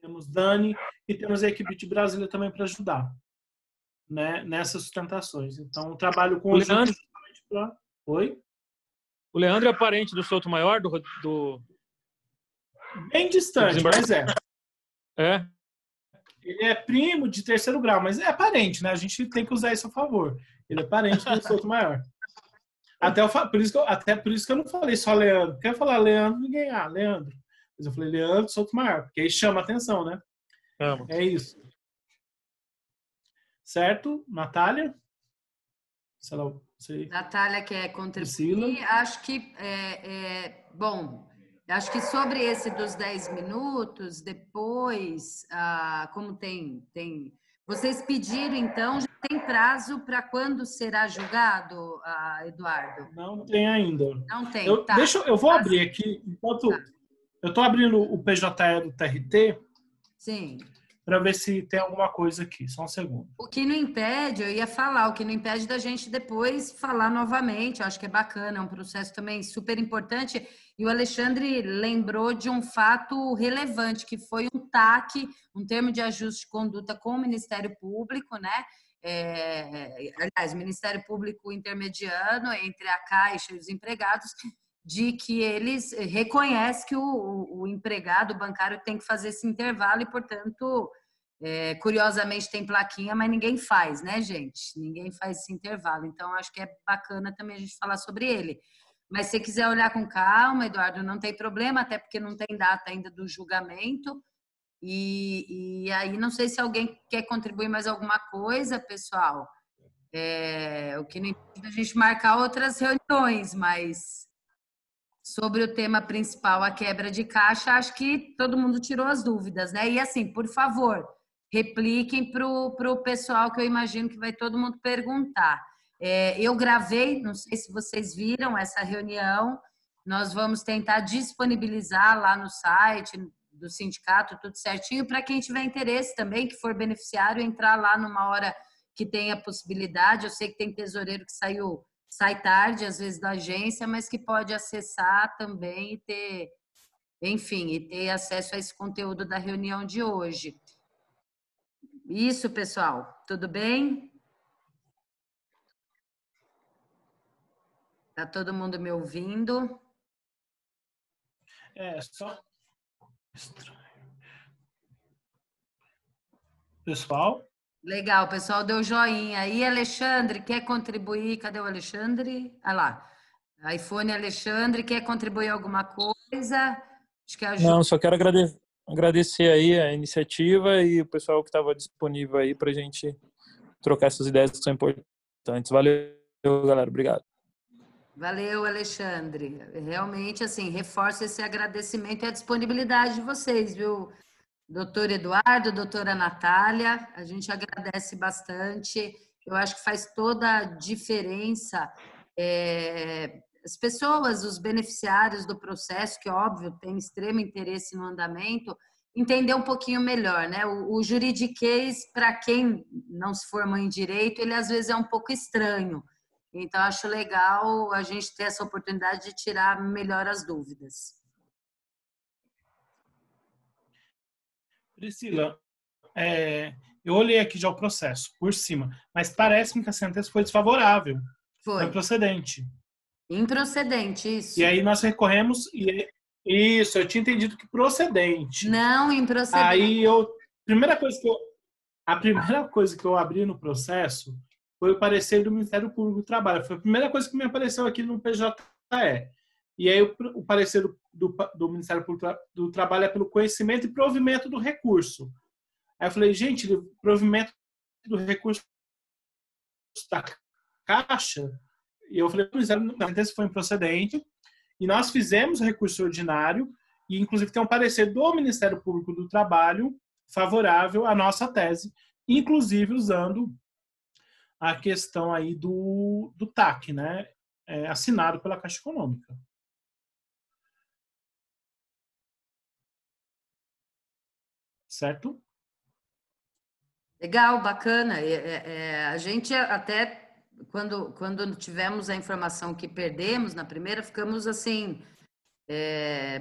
temos Dani e temos a equipe de Brasília também para ajudar, né, nessas sustentações. Então, o trabalho conjunto justamente para... Oi? O Leandro é parente do Souto Maior, Bem distante, mas é. É? Ele é primo de terceiro grau, mas é parente, né? A gente tem que usar isso a favor. Ele é parente do Souto Maior. Até por isso que eu não falei só Leandro. Quer falar Leandro, ninguém. Leandro. Mas eu falei Leandro Souto Maior, porque aí chama atenção, né? É isso. Certo? Natália? Natália quer contribuir. Priscila? Acho que, bom, acho que sobre esse dos 10 minutos, depois, como tem... Vocês pediram, então, já tem prazo para quando será julgado, Eduardo? Não tem ainda. Não tem, tá. Eu vou abrir aqui, enquanto... Tá. Eu estou abrindo o PJE do TRT. Sim. Para ver se tem alguma coisa aqui. Só um segundo. O que não impede, eu ia falar, o que não impede da gente depois falar novamente. Eu acho que é bacana, é um processo também super importante. E o Alexandre lembrou de um fato relevante, que foi um TAC, um termo de ajuste de conduta com o Ministério Público, né? Aliás, o Ministério Público intermediano entre a Caixa e os empregados, de que eles reconhecem que o empregado bancário tem que fazer esse intervalo e, portanto, curiosamente tem plaquinha, mas ninguém faz, né, gente? Ninguém faz esse intervalo. Então, acho que é bacana também a gente falar sobre ele. Mas se você quiser olhar com calma, Eduardo, não tem problema, até porque não tem data ainda do julgamento. E aí, não sei se alguém quer contribuir mais alguma coisa, pessoal. O que não impede a gente marcar outras reuniões, mas... Sobre o tema principal, a quebra de caixa, acho que todo mundo tirou as dúvidas, né? E assim, por favor, repliquem para o pessoal, que eu imagino que vai todo mundo perguntar. Eu gravei, não sei se vocês viram essa reunião, nós vamos tentar disponibilizar lá no site do sindicato, tudo certinho, para quem tiver interesse também, que for beneficiário, entrar lá numa hora que tenha possibilidade. Eu sei que tem tesoureiro que sai tarde, às vezes, da agência, mas que pode acessar também e ter, enfim, e ter acesso a esse conteúdo da reunião de hoje. Isso, pessoal. Tudo bem? Tá todo mundo me ouvindo? Só estranho. Pessoal? Legal, o pessoal deu joinha. Aí, Alexandre, quer contribuir? Cadê o Alexandre? Ah lá. iPhone Alexandre, quer contribuir alguma coisa? Acho que ajuda. Não, só quero agradecer aí a iniciativa e o pessoal que estava disponível aí para a gente trocar essas ideias que são importantes. Valeu, galera. Obrigado. Valeu, Alexandre. Realmente, assim, reforço esse agradecimento e a disponibilidade de vocês, viu? Doutor Eduardo, doutora Natália, a gente agradece bastante. Eu acho que faz toda a diferença. As pessoas, os beneficiários do processo, que óbvio têm extremo interesse no andamento, entender um pouquinho melhor, né? O juridiquês, para quem não se formou em direito, ele às vezes é um pouco estranho. Então, acho legal a gente ter essa oportunidade de tirar melhor as dúvidas. Priscila, eu olhei aqui já o processo por cima, mas parece-me que a sentença foi desfavorável. Foi improcedente. Improcedente, isso. E aí nós recorremos e isso, eu tinha entendido que procedente. Não, improcedente. Aí a primeira coisa que eu abri no processo foi o parecer do Ministério Público do Trabalho. Foi a primeira coisa que me apareceu aqui no PJE. E aí o parecer do Ministério Público do Trabalho é pelo conhecimento e provimento do recurso. Aí eu falei, gente, provimento do recurso da Caixa. E eu falei, a sentença foi improcedente. E nós fizemos o recurso ordinário e, inclusive, tem um parecer do Ministério Público do Trabalho favorável à nossa tese, inclusive usando a questão aí do TAC, né? Assinado pela Caixa Econômica. Certo? Legal, bacana. A gente até, quando tivemos a informação que perdemos na primeira, ficamos assim,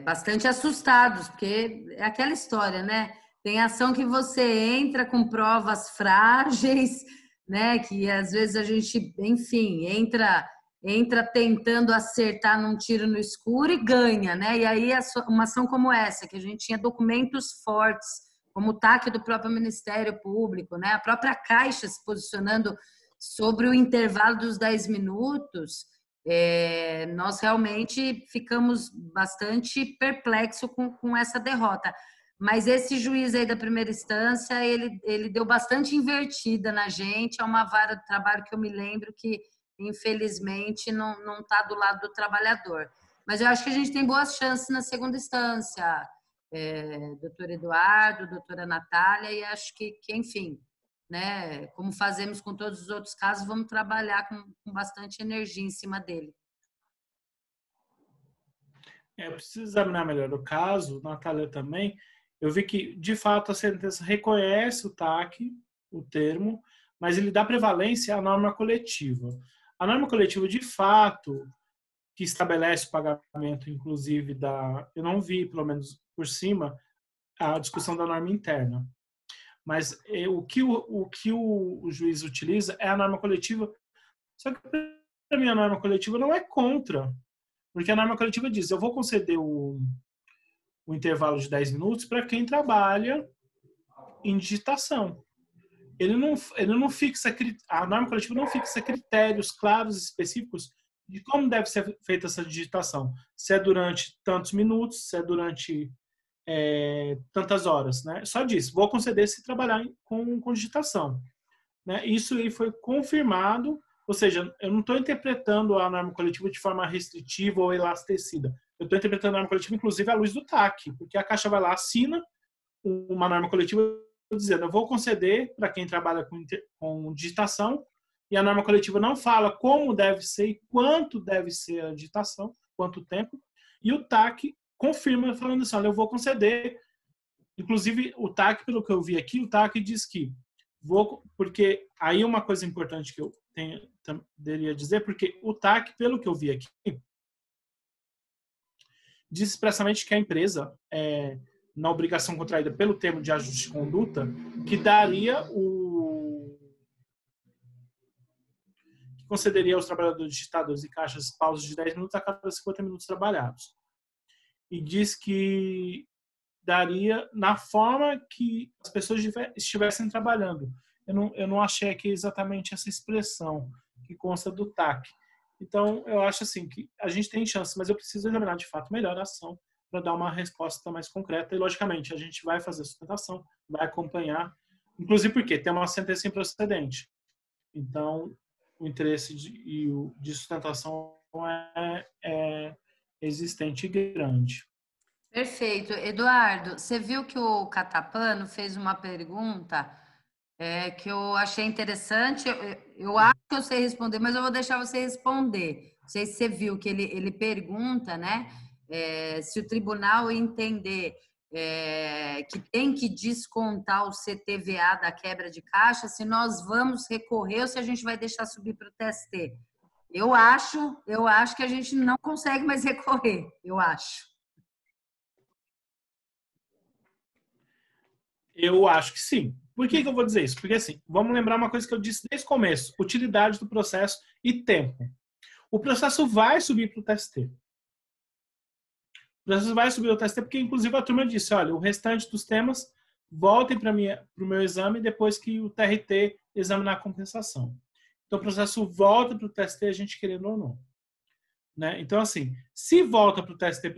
bastante assustados, porque é aquela história, né? Tem ação que você entra com provas frágeis, né? Que às vezes a gente, enfim, entra tentando acertar num tiro no escuro e ganha, né? E aí uma ação como essa, que a gente tinha documentos fortes, como o TAC do próprio Ministério Público, né? A própria Caixa se posicionando sobre o intervalo dos 10 minutos, nós realmente ficamos bastante perplexos com essa derrota. Mas esse juiz aí da primeira instância, ele deu bastante invertida na gente, é uma vara de trabalho que eu me lembro que, infelizmente, não está do lado do trabalhador. Mas eu acho que a gente tem boas chances na segunda instância, doutor Eduardo, doutora Natália, e acho que enfim, né, como fazemos com todos os outros casos, vamos trabalhar com bastante energia em cima dele. Eu preciso examinar melhor o caso, Natália também. Eu vi que, de fato, a sentença reconhece o TAC, o termo, mas ele dá prevalência à norma coletiva. A norma coletiva, de fato, que estabelece o pagamento, inclusive, eu não vi, pelo menos por cima, a discussão da norma interna. Mas o que o juiz utiliza é a norma coletiva. Só que, para mim, a norma coletiva não é contra. Porque a norma coletiva diz, eu vou conceder o intervalo de 10 minutos para quem trabalha em digitação. Ele não fixa, a norma coletiva não fixa critérios claros e específicos de como deve ser feita essa digitação. Se é durante tantos minutos, se é durante tantas horas. Né? Só diz, vou conceder se trabalhar com digitação. Né? Isso aí foi confirmado, ou seja, eu não estou interpretando a norma coletiva de forma restritiva ou elastecida. Eu estou interpretando a norma coletiva, inclusive, à luz do TAC, porque a Caixa vai lá, assina uma norma coletiva dizendo, eu vou conceder para quem trabalha com digitação, e a norma coletiva não fala como deve ser e quanto deve ser a digitação, quanto tempo, e o TAC confirma, falando assim, olha, eu vou conceder. Inclusive, o TAC, pelo que eu vi aqui, o TAC diz que porque aí uma coisa importante que eu deveria dizer, porque o TAC, pelo que eu vi aqui, diz expressamente que a empresa, na obrigação contraída pelo termo de ajuste de conduta, que daria que concederia aos trabalhadores digitadores e caixas pausas de 10 minutos a cada 50 minutos trabalhados. e diz que daria na forma que as pessoas estivessem trabalhando. Eu não achei aqui exatamente essa expressão que consta do TAC. Então, eu acho assim que a gente tem chance, mas eu preciso examinar de fato melhor a ação para dar uma resposta mais concreta. E, logicamente, a gente vai fazer sustentação, vai acompanhar, inclusive porque tem uma sentença improcedente. Então, o interesse de sustentação é existente e grande. Perfeito. Eduardo, você viu que o Catapano fez uma pergunta que eu achei interessante. Eu acho que eu sei responder, mas eu vou deixar você responder. Não sei se você viu que ele pergunta, né? Se o tribunal entender que tem que descontar o CTVA da quebra de caixa, se nós vamos recorrer ou se a gente vai deixar subir para o TST. Eu acho que a gente não consegue mais recorrer, eu acho. Eu acho que sim. Por que eu vou dizer isso? Porque, assim, vamos lembrar uma coisa que eu disse desde o começo: utilidade do processo e tempo. O processo vai subir para o TST. O processo vai subir ao TST porque, inclusive, a turma disse: olha, o restante dos temas voltem para o meu exame depois que o TRT examinar a compensação. Então, o processo volta para o TST, a gente querendo ou não. Né? Então, assim, se volta para o TST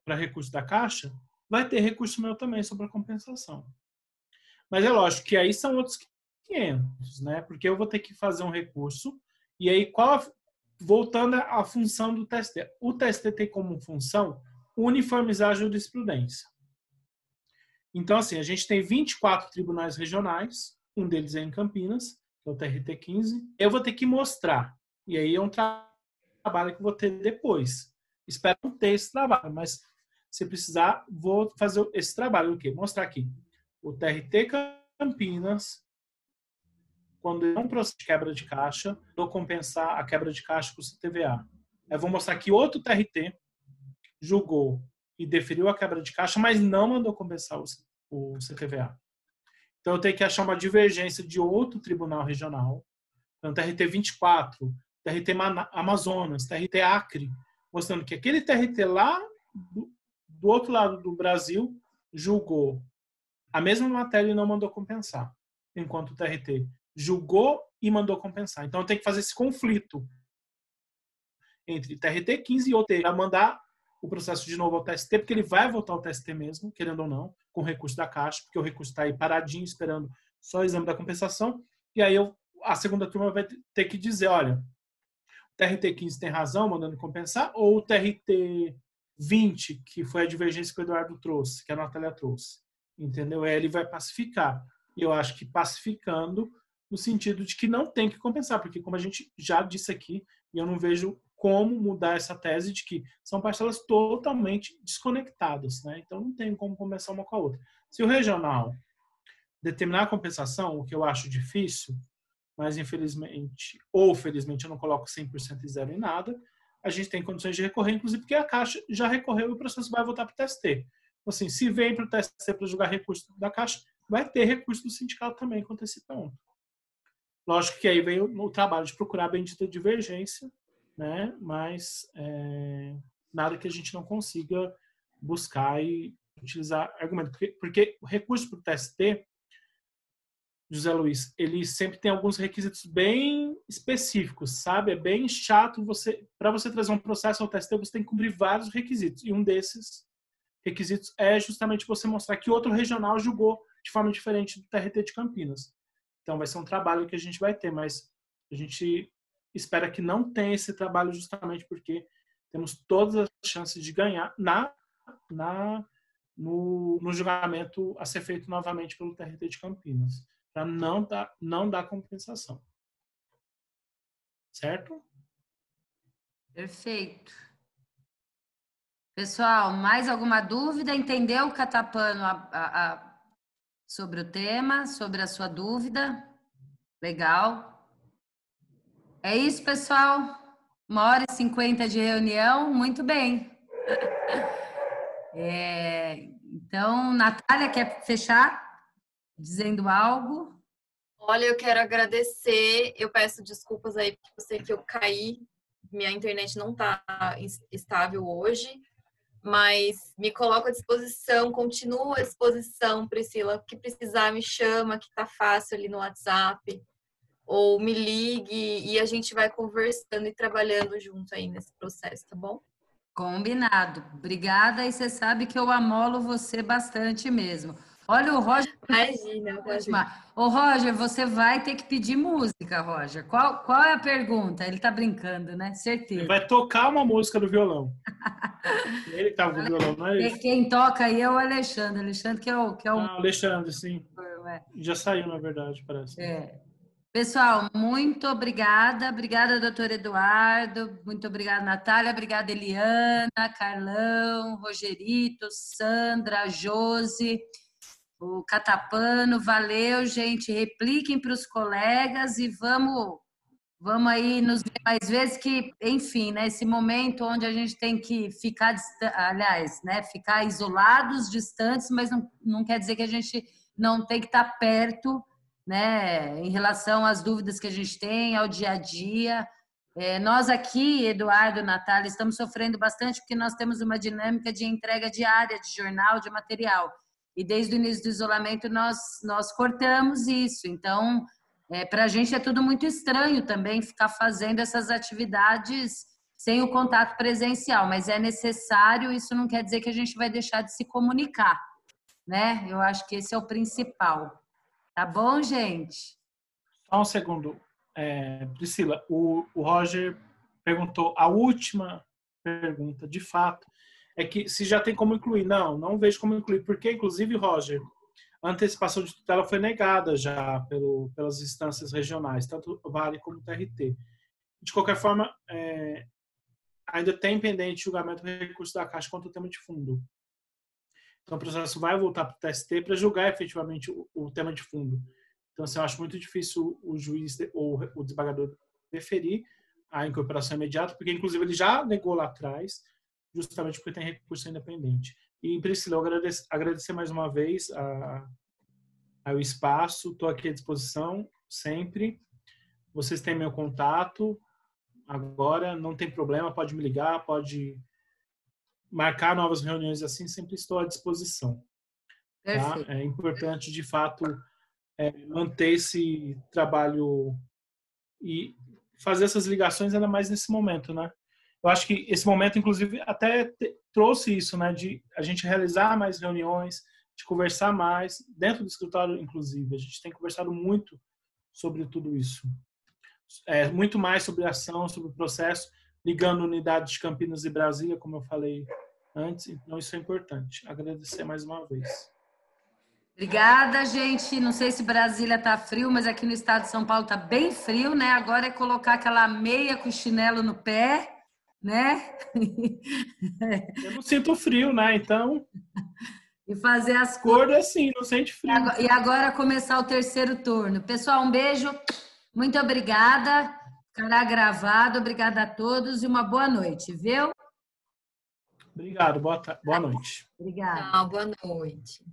para recurso da Caixa, vai ter recurso meu também sobre a compensação. Mas é lógico que aí são outros 500, né? Porque eu vou ter que fazer um recurso e aí voltando à função do TST. O TST tem como função uniformizar a jurisprudência. Então, assim, a gente tem 24 tribunais regionais, um deles é em Campinas, que é o TRT15. Eu vou ter que mostrar, e aí é um trabalho que eu vou ter depois. Espero não ter esse trabalho, mas se precisar, vou fazer esse trabalho. O quê? Mostrar aqui. O TRT Campinas, quando é um processo de quebra de caixa, vou compensar a quebra de caixa com o CTVA. Eu vou mostrar que outro TRT julgou e deferiu a quebra de caixa, mas não mandou compensar o CTVA. Então, eu tenho que achar uma divergência de outro tribunal regional. Então, TRT 24, TRT Amazonas, TRT Acre, mostrando que aquele TRT lá do outro lado do Brasil julgou a mesma matéria e não mandou compensar, enquanto o TRT julgou e mandou compensar. Então, eu tenho que fazer esse conflito entre TRT 15 e OT, para mandar o processo de novo ao TST, porque ele vai voltar ao TST mesmo, querendo ou não, com o recurso da Caixa, porque o recurso está aí paradinho, esperando só o exame da compensação, e aí a segunda turma vai ter que dizer, olha, o TRT 15 tem razão, mandando compensar, ou o TRT 20, que foi a divergência que o Eduardo trouxe, que a Natália trouxe, entendeu? Aí ele vai pacificar. E eu acho que pacificando no sentido de que não tem que compensar, porque como a gente já disse aqui, e eu não vejo como mudar essa tese de que são parcelas totalmente desconectadas, né? Então não tem como compensar uma com a outra. Se o regional determinar a compensação, o que eu acho difícil, mas infelizmente ou felizmente eu não coloco 100% e zero em nada, a gente tem condições de recorrer, inclusive porque a Caixa já recorreu e o processo vai voltar para o TST. Então, assim, se vem para o TST para julgar recurso da Caixa, vai ter recurso do sindicato também quanto a esse ponto. Lógico que aí vem o trabalho de procurar a bendita divergência, né? Mas nada que a gente não consiga buscar e utilizar argumento. Porque o recurso para o TST, José Luiz, ele sempre tem alguns requisitos bem específicos, sabe? É bem chato para você trazer um processo ao TST, você tem que cumprir vários requisitos. E um desses requisitos é justamente você mostrar que outro regional julgou de forma diferente do TRT de Campinas. Então vai ser um trabalho que a gente vai ter, mas a gente espera que não tenha esse trabalho justamente porque temos todas as chances de ganhar no julgamento a ser feito novamente pelo TRT de Campinas, para não dar compensação. Certo? Perfeito. Pessoal, mais alguma dúvida? Entendeu, Catapano, sobre o tema, sobre a sua dúvida? Legal. É isso, pessoal. 1h50 de reunião, muito bem. Então, Natália, quer fechar dizendo algo? Olha, eu quero agradecer. Eu peço desculpas aí, porque eu sei que eu caí. Minha internet não está estável hoje. mas me coloco à disposição, continuo à disposição, Priscila. O que precisar, me chama, que tá fácil ali no WhatsApp. Ou me ligue e a gente vai conversando e trabalhando junto aí nesse processo, tá bom? Combinado. Obrigada, e você sabe que eu amolo você bastante mesmo. Olha, o Roger... Imagina, Ô, Roger, você vai ter que pedir música, Roger. Qual é a pergunta? Ele tá brincando, né? Certeza. Ele vai tocar uma música do violão. Ele que tava com o violão, não é isso? Quem toca aí é o Alexandre. Alexandre que é o... Ah, Alexandre, sim. É. Já saiu, na verdade, parece. É. Pessoal, muito obrigada. Obrigada, doutor Eduardo. Muito obrigada, Natália. Obrigada, Eliana, Carlão, Rogerito, Sandra, Josi, o Catapano. Valeu, gente. Repliquem para os colegas e vamos aí nos ver mais vezes que, enfim, né, esse momento onde a gente tem que ficar, aliás, né, ficar isolados, distantes, mas não quer dizer que a gente não tem que estar perto, né, em relação às dúvidas que a gente tem, ao dia a dia. Nós aqui, Eduardo, Natália, estamos sofrendo bastante porque nós temos uma dinâmica de entrega diária de jornal, de material. E desde o início do isolamento nós cortamos isso. Então, para a gente é tudo muito estranho também ficar fazendo essas atividades sem o contato presencial, mas é necessário, isso não quer dizer que a gente vai deixar de se comunicar, né? Eu acho que esse é o principal. Tá bom, gente? Só um segundo. Priscila, o Roger perguntou, a última pergunta, de fato, é que se já tem como incluir. Não vejo como incluir, porque, inclusive, Roger, a antecipação de tutela foi negada já pelas instâncias regionais, tanto Vale como TRT. De qualquer forma, ainda tem pendente julgamento do recurso da Caixa contra o tema de fundo. Então, o processo vai voltar para o TST para julgar efetivamente o tema de fundo. Então, assim, eu acho muito difícil o juiz ou o desembargador deferir a incorporação imediata, porque, inclusive, ele já negou lá atrás, justamente porque tem recurso independente. E, Priscila, eu agradecer mais uma vez ao espaço, estou aqui à disposição sempre. Vocês têm meu contato agora, não tem problema, pode me ligar, pode marcar novas reuniões assim, sempre estou à disposição. Tá? É importante, de fato, manter esse trabalho e fazer essas ligações ainda mais nesse momento, né? Eu acho que esse momento, inclusive, até trouxe isso, né? De a gente realizar mais reuniões, de conversar mais, dentro do escritório, inclusive. A gente tem conversado muito sobre tudo isso. Muito mais sobre a ação, sobre o processo, ligando unidades de Campinas e Brasília, como eu falei antes. Então, isso é importante. Agradecer mais uma vez. Obrigada, gente. Não sei se Brasília tá frio, mas aqui no estado de São Paulo tá bem frio, né? Agora é colocar aquela meia com chinelo no pé, né? Eu não sinto frio, né? Então... E fazer as coisas assim, não sente frio. E agora começar o terceiro turno. Pessoal, um beijo. Muito obrigada. Ficará gravado. Obrigada a todos e uma boa noite, viu? Obrigado. Boa noite. Obrigada. Tchau, boa noite.